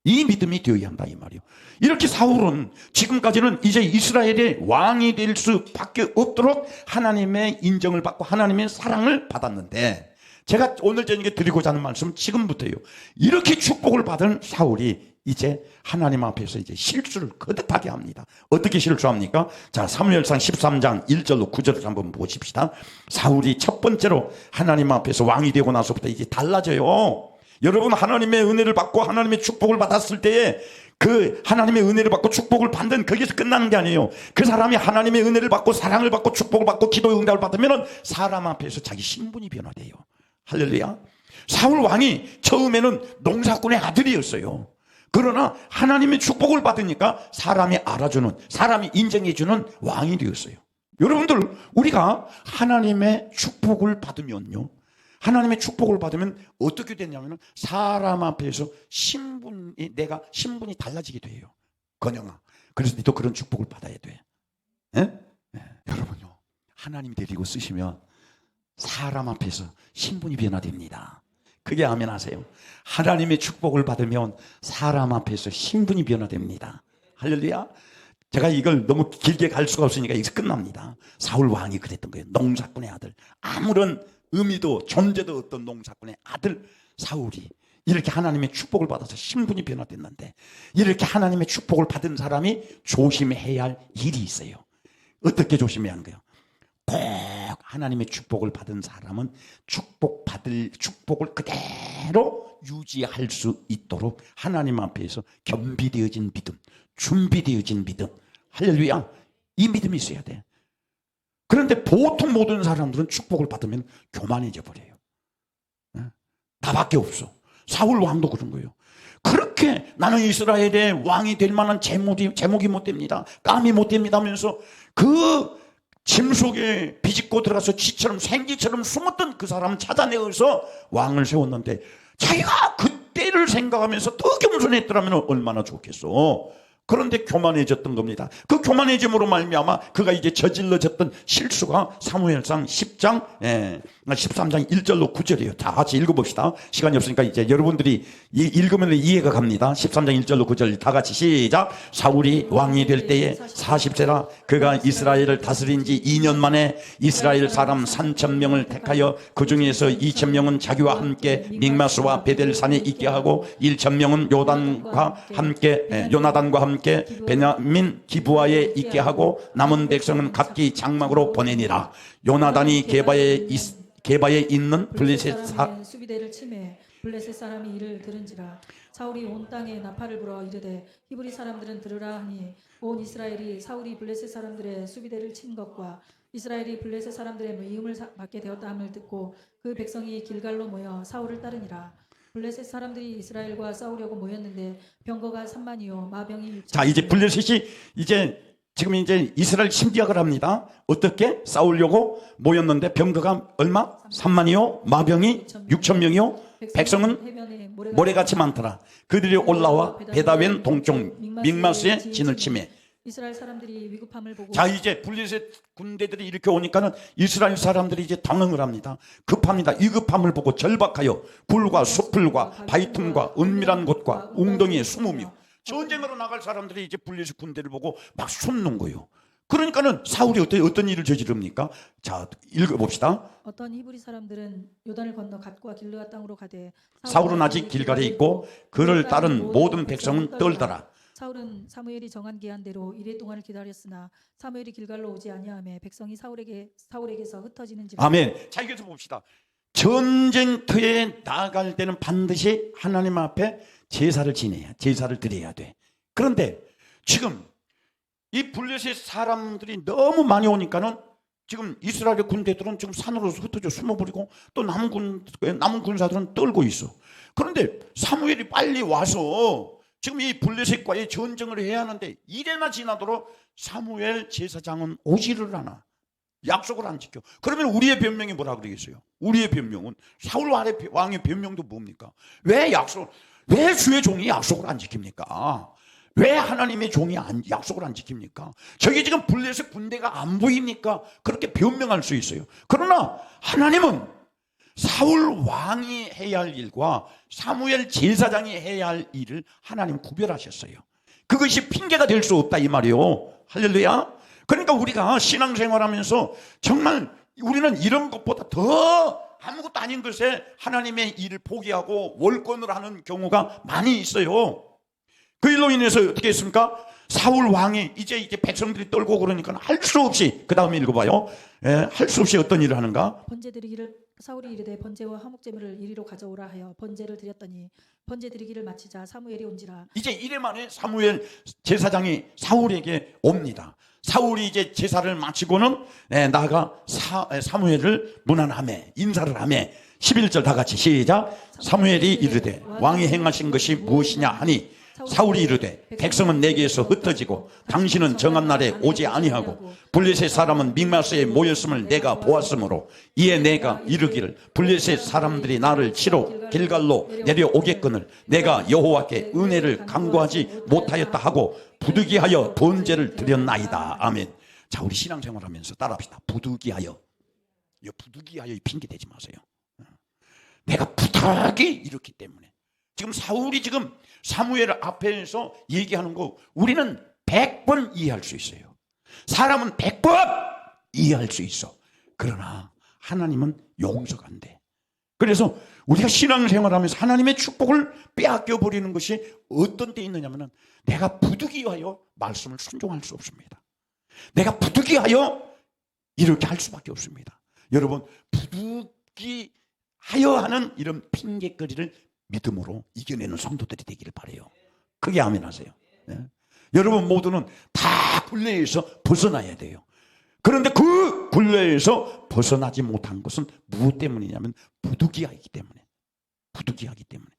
이 믿음이 되어야 한다 이 말이에요. 이렇게 사울은 지금까지는 이제 이스라엘의 왕이 될 수밖에 없도록 하나님의 인정을 받고 하나님의 사랑을 받았는데, 제가 오늘 저녁에 드리고자 하는 말씀은 지금부터예요. 이렇게 축복을 받은 사울이 이제 하나님 앞에서 이제 실수를 거듭하게 합니다. 어떻게 실수합니까? 자, 사무엘상 13장 1절로 9절을 한번 보십시다. 사울이 첫 번째로 하나님 앞에서 왕이 되고 나서부터 이제 달라져요. 여러분, 하나님의 은혜를 받고 하나님의 축복을 받았을 때에 그 하나님의 은혜를 받고 축복을 받는, 거기서 끝나는 게 아니에요. 그 사람이 하나님의 은혜를 받고 사랑을 받고 축복을 받고 기도의 응답을 받으면 사람 앞에서 자기 신분이 변화돼요. 할렐루야. 사울 왕이 처음에는 농사꾼의 아들이었어요. 그러나 하나님의 축복을 받으니까 사람이 알아주는, 사람이 인정해주는 왕이 되었어요. 여러분들, 우리가 하나님의 축복을 받으면요, 하나님의 축복을 받으면 어떻게 되냐면 사람 앞에서 내가 신분이 달라지게 돼요. 건영아, 그래서 너도 그런 축복을 받아야 돼. 네? 여러분요, 하나님이 데리고 쓰시면 사람 앞에서 신분이 변화됩니다. 그게 아멘 하세요. 하나님의 축복을 받으면 사람 앞에서 신분이 변화됩니다. 할렐루야. 제가 이걸 너무 길게 갈 수가 없으니까 여기서 끝납니다. 사울 왕이 그랬던 거예요. 농사꾼의 아들, 아무런 의미도 존재도 없던 농사꾼의 아들 사울이 이렇게 하나님의 축복을 받아서 신분이 변화됐는데, 이렇게 하나님의 축복을 받은 사람이 조심해야 할 일이 있어요. 어떻게 조심해야 하는 거예요? 꼭 하나님의 축복을 받은 사람은 축복을 그대로 유지할 수 있도록 하나님 앞에서 겸비되어진 믿음, 준비되어진 믿음, 할렐루야, 이 믿음이 있어야 돼. 그런데 보통 모든 사람들은 축복을 받으면 교만해져 버려요. 나밖에 없어. 사울 왕도 그런 거예요. 그렇게 나는 이스라엘의 왕이 될 만한 제목이 못 됩니다, 감이 못 됩니다 하면서 그 짐 속에 비집고 들어가서 쥐처럼 생쥐처럼 숨었던 그 사람을 찾아내어서 왕을 세웠는데, 자기가 그때를 생각하면서 더 겸손했더라면 얼마나 좋겠어. 그런데 교만해졌던 겁니다. 그 교만해짐으로 말미암아 그가 이제 저질러졌던 실수가 사무엘상 10장 13장 1절로 9절이에요. 다 같이 읽어봅시다. 시간이 없으니까 이제 여러분들이 읽으면 이해가 갑니다. 13장 1절로 9절 다 같이 시작. 사울이 왕이 될 때에 40세라 그가 이스라엘을 다스린 지 2년 만에 이스라엘 사람 3,000명을 택하여 그 중에서 2,000명은 자기와 함께 믹마스와 베델산에 있게 하고 1,000명은 요나단과 함께 베냐민 기브아에 있게 하고 남은 백성은 각기 장막으로 보내니라. 요나단이 게바에 있는 블레셋 수비대를 치매 블레셋 사람이 이를 들은지라. 사울이 온 땅에 나팔을 불어 이르되 히브리 사람들은 들으라 하니 온 이스라엘이 사울이 블레셋 사람들의 수비대를 친 것과 이스라엘이 블레셋 사람들의 미움을 받게 되었다 함을 듣고 그 백성이 길갈로 모여 사울을 따르니라. 블레셋 사람들이 이스라엘과 싸우려고 모였는데 병거가 3만이요 마병이 6천. 자, 이제 블레셋이 지금 이제 이스라엘 침략을 합니다. 어떻게 싸우려고 모였는데 병거가 얼마? 3만이요 마병이 6천 명이요 백성은 모래같이 많더라. 그들이 올라와 베다웬 동쪽 믹마스의 진을 치매. 이스라엘 사람들이 위급함을 보고 자, 이제 블레셋 군대들이 이렇게 오니까는 이스라엘 사람들이 이제 당황을 합니다. 급합니다. 이 급함을 보고 절박하여 굴과 숲풀과 바위틈과 은밀한 곳과 웅덩이에 숨으며 전쟁으로 나갈 사람들이 이제 블레셋 군대를 보고 막 숨는 거예요. 그러니까는 사울이 어떤 일을 저지릅니까? 자, 읽어봅시다. 어떤 히브리 사람들은 요단을 건너 갓과 길르앗 땅으로 가되 사울은 아직 길갈에 있고 그를 따른 모든 백성은 떨더라. 사울은 사무엘이 정한 기한대로 이래 동안을 기다렸으나 사무엘이 길갈로 오지 아니하며 백성이 사울에게서 흩어지는지라. 아멘. 자, 여기서 봅시다. 전쟁터에 나갈 때는 반드시 하나님 앞에 제사를 드려야 돼. 그런데 지금 이 블레셋 사람들이 너무 많이 오니까는 지금 이스라엘 군대들은 지금 산으로 흩어져 숨어버리고 또 남은 군사들은 떨고 있어. 그런데 사무엘이 빨리 와서 지금 이 블레셋과의 전쟁을 해야 하는데 이래나 지나도록 사무엘 제사장은 오지를 않아. 약속을 안 지켜. 그러면 우리의 변명이 뭐라 그러겠어요? 우리의 변명은 사울 왕의 변명도 뭡니까? 왜 주의 종이 약속을 안 지킵니까? 왜 하나님의 종이 약속을 안 지킵니까? 저기 지금 블레셋 군대가 안 보입니까? 그렇게 변명할 수 있어요. 그러나 하나님은 사울 왕이 해야 할 일과 사무엘 제사장이 해야 할 일을 하나님 구별하셨어요. 그것이 핑계가 될 수 없다 이 말이요. 할렐루야. 그러니까 우리가 신앙생활하면서 정말 우리는 이런 것보다 더 아무것도 아닌 것에 하나님의 일을 포기하고 월권을 하는 경우가 많이 있어요. 그 일로 인해서 어떻게 했습니까? 사울 왕이 이제 백성들이 떨고 그러니까 할 수 없이, 그 다음에 읽어봐요. 할 수 없이 어떤 일을 하는가? 번제 드리기를 사울이 이르되 번제와 화목제물을 이리로 가져오라 하여 번제를 드렸더니 번제 드리기를 마치자 사무엘이 온지라. 이제 이래 만에 사무엘 제사장이 사울에게 옵니다. 사울이 이제 제사를 마치고는 나아가 사무엘을 문안하매 인사를 하매 11절 다 같이 시작. 사무엘이 이르되 왕이 행하신 것이 무엇이냐 하니 사울이 이르되 백성은 내게서 흩어지고 당신은 정한 날에 오지 아니하고 블레셋 사람은 믹마스에 모였음을 내가 보았으므로 이에 내가 이르기를 블레셋 사람들이 나를 치러 길갈로 내려오겠거늘 내가 여호와께 은혜를 간구하지 못하였다 하고 부득이하여 번제를 드렸나이다. 아멘. 자, 우리 신앙생활하면서 따라합시다. 부득이하여. 부득이하여 핑계 대지 마세요. 내가 부탁이 이렇기 때문에. 지금 사울이 지금 사무엘 앞에서 얘기하는 거 우리는 100번 이해할 수 있어요. 사람은 100번 이해할 수 있어. 그러나 하나님은 용서가 안 돼. 그래서 우리가 신앙생활하면서 하나님의 축복을 빼앗겨 버리는 것이 어떤 때 있느냐면은 내가 부득이하여 말씀을 순종할 수 없습니다. 내가 부득이하여 이렇게 할 수밖에 없습니다. 여러분, 부득이하여 하는 이런 핑계거리를 믿음으로 이겨내는 성도들이 되기를 바라요. 크게 아멘 하세요. 여러분 모두는 다 굴레에서 벗어나야 돼요. 그런데 그 굴레에서 벗어나지 못한 것은 무엇 때문이냐면 부득이하기 때문에. 부득이하기 때문에.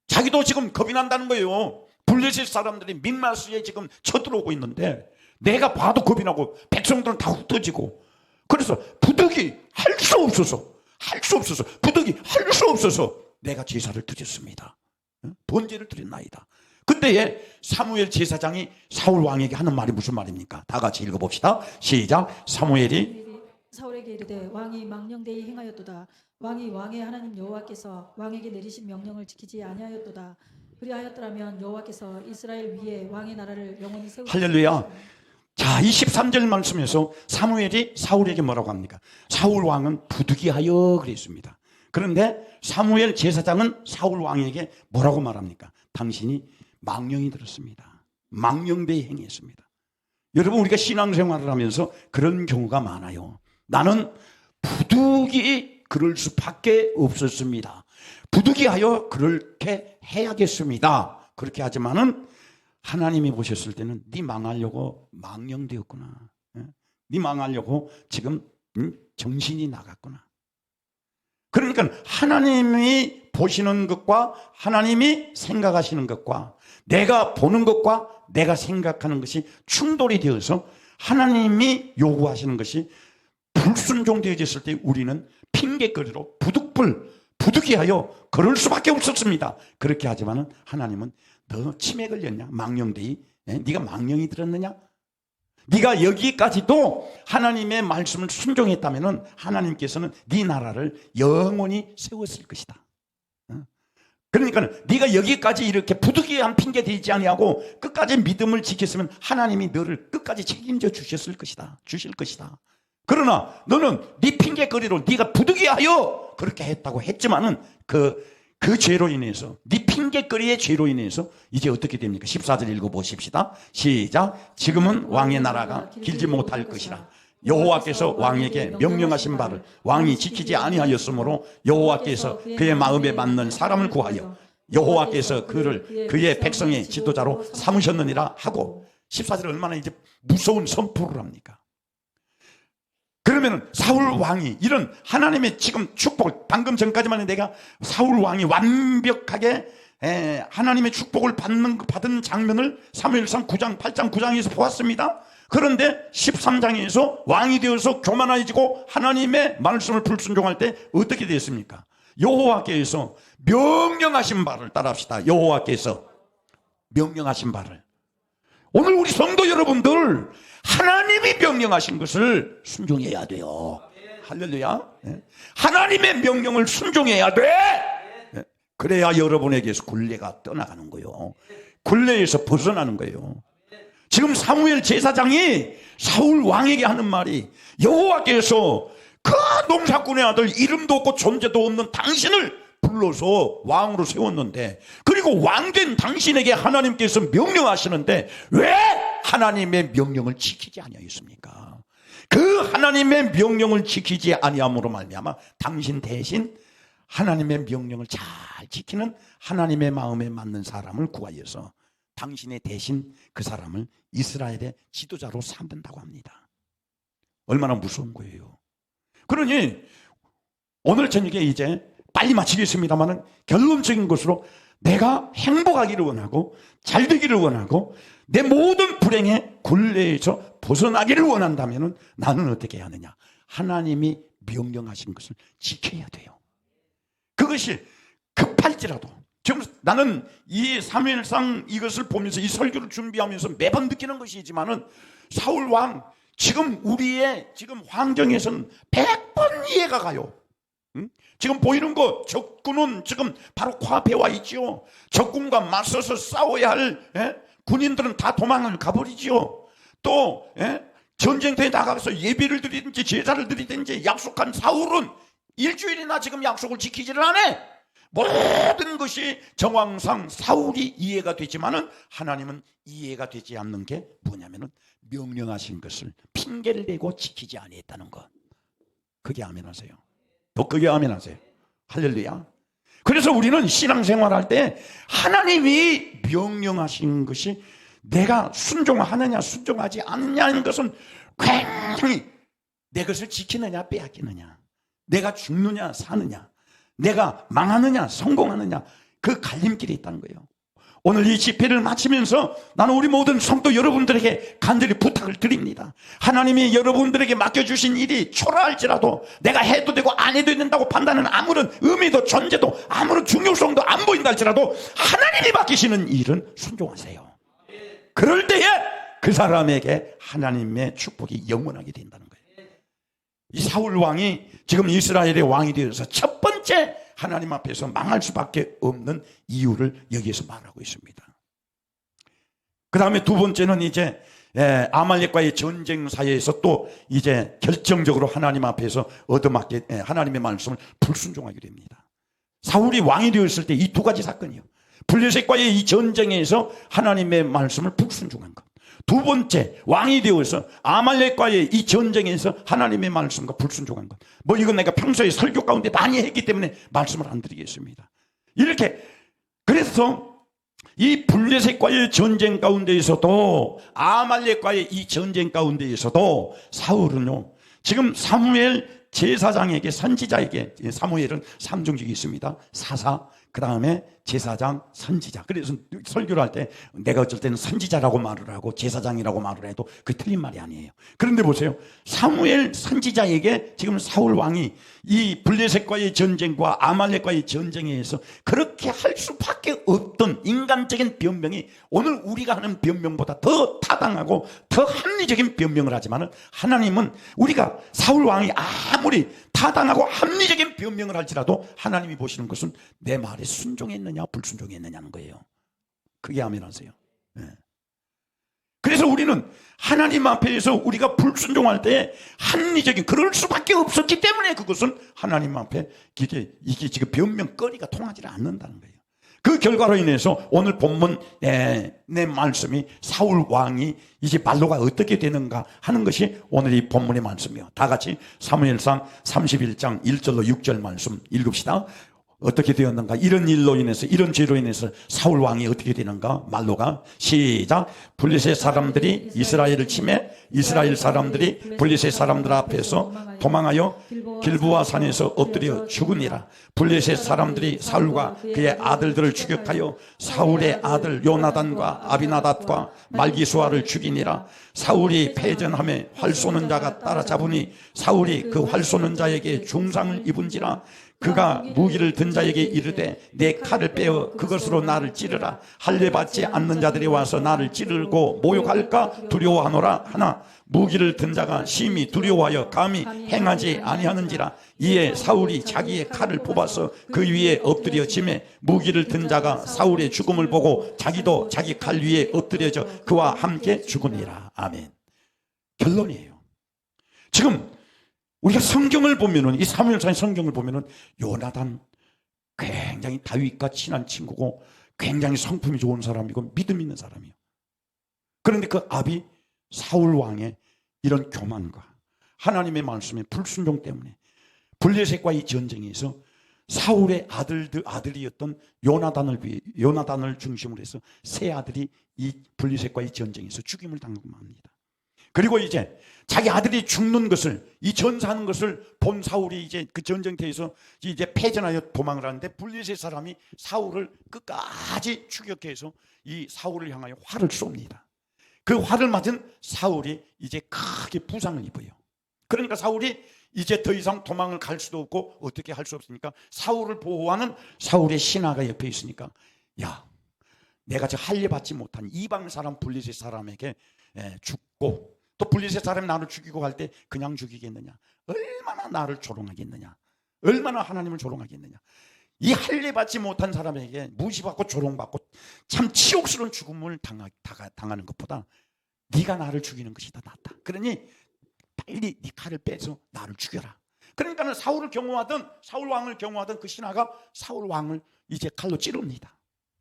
자기도 지금 겁이 난다는 거예요. 블레셋 사람들이 믹마스에 지금 쳐들어오고 있는데 내가 봐도 겁이 나고 백성들은 다 흩어지고 그래서 부득이 할 수 없어서 부득이 할 수 없어서 내가 제사를 드렸습니다. 번제를 드렸나이다. 그때에 사무엘 제사장이 사울 왕에게 하는 말이 무슨 말입니까? 다 같이 읽어봅시다. 시작. 사무엘이 사울에게 이르되 왕이 망령되이 행하였도다. 왕이 왕의 하나님 여호와께서 왕에게 내리신 명령을 지키지 아니하였도다. 그리하였더라면 여호와께서 이스라엘 위에 왕의 나라를 영원히 세우시리라. 할렐루야. 자, 23절 말씀에서 사무엘이 사울에게 뭐라고 합니까? 사울 왕은 부득이하여 그랬습니다. 그런데 사무엘 제사장은 사울 왕에게 뭐라고 말합니까? 당신이 망령이 들었습니다. 망령되이 행했습니다. 여러분, 우리가 신앙생활을 하면서 그런 경우가 많아요. 나는 부득이 그럴 수밖에 없었습니다. 부득이하여 그렇게 해야겠습니다. 그렇게 하지만은 하나님이 보셨을 때는 네 망하려고 망령되었구나. 네 망하려고 지금 정신이 나갔구나. 그러니까 하나님이 보시는 것과 하나님이 생각하시는 것과 내가 보는 것과 내가 생각하는 것이 충돌이 되어서 하나님이 요구하시는 것이 불순종되어졌을 때 우리는 핑계거리로 부득이하여 그럴 수밖에 없었습니다. 그렇게 하지만은 하나님은 너 치매 걸렸냐? 망령되이? 네가 망령이 들었느냐? 네가 여기까지도 하나님의 말씀을 순종했다면은 하나님께서는 네 나라를 영원히 세웠을 것이다. 그러니까 네가 여기까지 이렇게 부득이한 핑계 대지 아니하고 끝까지 믿음을 지켰으면 하나님이 너를 끝까지 책임져 주실 것이다. 그러나 너는 네 핑계거리로 네가 부득이하여 그렇게 했다고 했지만은 그 죄로 인해서 네 핑계거리의 죄로 인해서 이제 어떻게 됩니까? 14절 읽어보십시다. 시작. 지금은 왕의 나라가 길지 못할 것이라. 여호와께서 왕에게 명령하신 바를 왕이 지키지 아니하였으므로 여호와께서 그의 마음에 맞는 사람을 구하여 여호와께서 그를 그의 백성의 지도자로 삼으셨느니라 하고 14절 얼마나 이제 무서운 선포를 합니까? 그러면 사울 왕이 이런 하나님의 지금 축복을 방금 전까지만 해도 내가 사울 왕이 완벽하게 하나님의 축복을 받은 장면을 사무엘상 9장 8장 9장에서 보았습니다. 그런데 13장에서 왕이 되어서 교만해지고 하나님의 말씀을 불순종할 때 어떻게 됐습니까? 여호와께서 명령하신 바를 따라합시다. 여호와께서 명령하신 바를. 오늘 우리 성도 여러분들 하나님이 명령하신 것을 순종해야 돼요. 할렐루야. 하나님의 명령을 순종해야 돼. 그래야 여러분에게서 굴레가 떠나가는 거예요. 굴레에서 벗어나는 거예요. 지금 사무엘 제사장이 사울 왕에게 하는 말이 여호와께서 그 농사꾼의 아들 이름도 없고 존재도 없는 당신을 불러서 왕으로 세웠는데 그리고 왕된 당신에게 하나님께서 명령하시는데 왜 하나님의 명령을 지키지 아니하였습니까? 그 하나님의 명령을 지키지 아니함으로 말미암아 당신 대신 하나님의 명령을 잘 지키는 하나님의 마음에 맞는 사람을 구하여서 당신의 대신 그 사람을 이스라엘의 지도자로 삼는다고 합니다. 얼마나 무서운 거예요. 그러니 오늘 저녁에 이제 빨리 마치겠습니다만 결론적인 것으로 내가 행복하기를 원하고 잘 되기를 원하고 내 모든 불행의 굴레에서 벗어나기를 원한다면 나는 어떻게 해야 하느냐? 하나님이 명령하신 것을 지켜야 돼요. 그것이 급할지라도 지금 나는 이 사무엘상 이것을 보면서 이 설교를 준비하면서 매번 느끼는 것이지만은 사울 왕 지금 우리의 지금 환경에서는 100번 이해가 가요. 지금 보이는 거 적군은 지금 바로 코앞에 와 있지요. 적군과 맞서서 싸워야 할 군인들은 다 도망을 가버리지요. 또 전쟁터에 나가서 예비를 드리든지 제사를 드리든지 약속한 사울은 일주일이나 지금 약속을 지키지를 않아. 모든 것이 정황상 사울이 이해가 되지만은 하나님은 이해가 되지 않는 게 뭐냐면은 명령하신 것을 핑계를 대고 지키지 아니했다는 것. 그게 아멘하세요. 더 크게 아멘하세요. 할렐루야. 그래서 우리는 신앙생활할 때 하나님이 명령하신 것이 내가 순종하느냐 순종하지 않느냐는 것은 굉장히 내 것을 지키느냐 빼앗기느냐, 내가 죽느냐 사느냐, 내가 망하느냐 성공하느냐, 그 갈림길에 있다는 거예요. 오늘 이 집회를 마치면서 나는 우리 모든 성도 여러분들에게 간절히 부탁을 드립니다. 하나님이 여러분들에게 맡겨주신 일이 초라할지라도 내가 해도 되고 안 해도 된다고 판단하는 아무런 의미도 존재도 아무런 중요성도 안 보인다 할지라도 하나님이 맡기시는 일은 순종하세요. 그럴 때에 그 사람에게 하나님의 축복이 영원하게 된다는 거예요. 이 사울 왕이 지금 이스라엘의 왕이 되어서 첫 번째 하나님 앞에서 망할 수밖에 없는 이유를 여기에서 말하고 있습니다. 그 다음에 두 번째는 이제 아말렉과의 전쟁 사이에서 또 이제 결정적으로 하나님 앞에서 얻어맞게 하나님의 말씀을 불순종하게 됩니다. 사울이 왕이 되었을 때 이 두 가지 사건이요. 블레셋과의 이 전쟁에서 하나님의 말씀을 불순종한 것. 두 번째, 왕이 되어서 아말렉과의 이 전쟁에서 하나님의 말씀과 불순종한 것. 뭐 이건 내가 평소에 설교 가운데 많이 했기 때문에 말씀을 안 드리겠습니다. 이렇게 그래서 이 블레셋과의 전쟁 가운데에서도 아말렉과의 이 전쟁 가운데에서도 사울은요, 지금 사무엘 제사장에게 선지자에게, 사무엘은 삼중직이 있습니다. 사사, 그 다음에 제사장, 선지자. 그래서 설교를 할 때 내가 어쩔 때는 선지자라고 말을 하고 제사장이라고 말을 해도 그게 틀린 말이 아니에요. 그런데 보세요. 사무엘 선지자에게 지금 사울 왕이 이 블레셋과의 전쟁과 아말렉과의 전쟁에서 그렇게 할 수밖에 없던 인간적인 변명이 오늘 우리가 하는 변명보다 더 타당하고 더 합리적인 변명을 하지만은 하나님은 우리가 사울 왕이 아무리 타당하고 합리적인 변명을 할지라도 하나님이 보시는 것은 내 말에 순종했느냐 불순종했느냐는 거예요. 그게 아멘하세요. 네. 그래서 우리는 하나님 앞에서 우리가 불순종할 때 합리적인 그럴 수밖에 없었기 때문에 그것은 하나님 앞에 이게 지금 변명거리가 통하지 않는다는 거예요. 그 결과로 인해서 오늘 본문 내 말씀이 사울 왕이 이제 말로가 어떻게 되는가 하는 것이 오늘 이 본문의 말씀이에요. 다 같이 사무엘상 31장 1절로 6절 말씀 읽읍시다. 어떻게 되었는가? 이런 일로 인해서, 이런 죄로 인해서 사울 왕이 어떻게 되는가? 말로가 시작. 블레셋 사람들이 이스라엘을 침해 이스라엘 사람들이 블레셋 사람들 앞에서 도망하여 길보아 산에서 엎드려 죽으니라. 블레셋 사람들이 사울과 그의 아들들을 추격하여 사울의 아들 요나단과 아비나답과 말기수아를 죽이니라. 사울이 패전함에 활 쏘는 자가 따라잡으니 사울이 그 활 쏘는 자에게 중상을 입은지라. 그가 무기를 든 자에게 이르되 내 칼을 빼어 그것으로 나를 찌르라. 할례 받지 않는 자들이 와서 나를 찌르고 모욕할까 두려워하노라 하나 무기를 든 자가 심히 두려워하여 감히 행하지 아니하는지라. 이에 사울이 자기의 칼을 뽑아서 그 위에 엎드려 지매 무기를 든 자가 사울의 죽음을 보고 자기도 자기 칼 위에 엎드려져 그와 함께 죽으니라. 아멘. 결론이에요. 지금 우리가 성경을 보면은, 이 사무엘상 성경을 보면은 요나단 굉장히 다윗과 친한 친구고 굉장히 성품이 좋은 사람이고 믿음 있는 사람이에요. 그런데 그 아비 사울 왕의 이런 교만과 하나님의 말씀의 불순종 때문에 블레셋과의 전쟁에서 사울의 아들이었던 요나단을 중심으로 해서 세 아들이 이 블레셋과의 전쟁에서 죽임을 당하고 맙니다. 그리고 이제 자기 아들이 죽는 것을, 이 전사하는 것을 본 사울이 이제 그 전쟁터에서 이제 패전하여 도망을 하는데 블레셋 사람이 사울을 끝까지 추격해서 이 사울을 향하여 활을 쏩니다. 그 활을 맞은 사울이 이제 크게 부상을 입어요. 그러니까 사울이 이제 더 이상 도망을 갈 수도 없고 어떻게 할 수 없으니까 사울을 보호하는 사울의 신하가 옆에 있으니까 야, 내가 저 할례 받지 못한 이방 사람 블레셋 사람에게 죽고 또 블레셋 사람이 나를 죽이고 갈 때 그냥 죽이겠느냐? 얼마나 나를 조롱하겠느냐? 얼마나 하나님을 조롱하겠느냐? 이 할례 받지 못한 사람에게 무시받고 조롱받고 참 치욕스러운 죽음을 당하는 것보다 네가 나를 죽이는 것이 더 낫다. 그러니 빨리 네 칼을 빼서 나를 죽여라. 그러니까는 사울 왕을 경호하던 그 신하가 사울 왕을 이제 칼로 찌릅니다.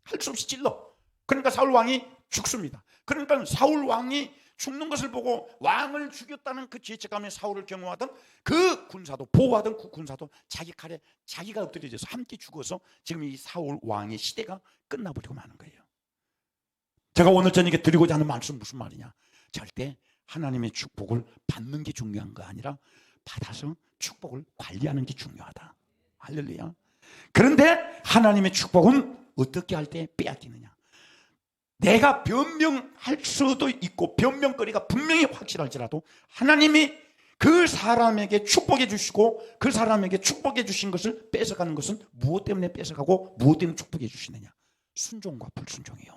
할 수 없이 찔러. 그러니까 사울 왕이 죽습니다. 그러니까 사울 왕이 죽는 것을 보고 왕을 죽였다는 그 죄책감에 사울을 경호하던 그 군사도, 보호하던 그 군사도 자기 칼에 자기가 엎드려져서 함께 죽어서 지금 이 사울 왕의 시대가 끝나버리고 마는 거예요. 제가 오늘 저녁에 드리고자 하는 말씀 무슨 말이냐? 절대 하나님의 축복을 받는 게 중요한 거 아니라 받아서 축복을 관리하는 게 중요하다. 할렐루야. 그런데 하나님의 축복은 어떻게 할 때 빼앗기느냐? 내가 변명할 수도 있고 변명거리가 분명히 확실할지라도 하나님이 그 사람에게 축복해 주시고 그 사람에게 축복해 주신 것을 뺏어가는 것은 무엇 때문에 뺏어가고 무엇 때문에 축복해 주시느냐? 순종과 불순종이요.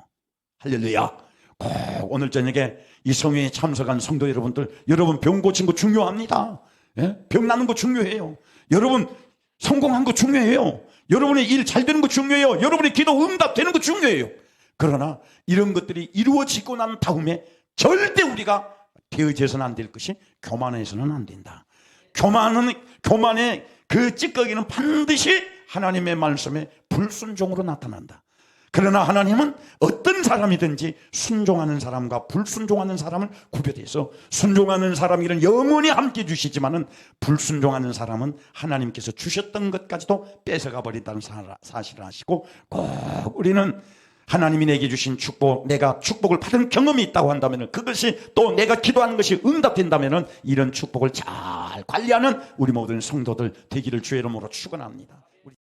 할렐루야. 꼭 오늘 저녁에 이 성회에 참석한 성도 여러분들, 여러분 병 고친 거 중요합니다. 예? 병 나는 거 중요해요. 여러분 성공한 거 중요해요. 여러분의 일 잘 되는 거 중요해요. 여러분의 기도 응답되는 거 중요해요. 그러나 이런 것들이 이루어지고 난 다음에 절대 우리가 되어져서는 안 될 것이 교만해서는 안 된다. 교만의 그 찌꺼기는 반드시 하나님의 말씀에 불순종으로 나타난다. 그러나 하나님은 어떤 사람이든지 순종하는 사람과 불순종하는 사람을 구별해서 순종하는 사람에게는 영원히 함께 주시지만은 불순종하는 사람은 하나님께서 주셨던 것까지도 뺏어가 버린다는 사실을 아시고 꼭 우리는 하나님이 내게 주신 축복, 내가 축복을 받은 경험이 있다고 한다면 그것이 또 내가 기도하는 것이 응답된다면 이런 축복을 잘 관리하는 우리 모든 성도들 되기를 주의 이름으로 축원합니다.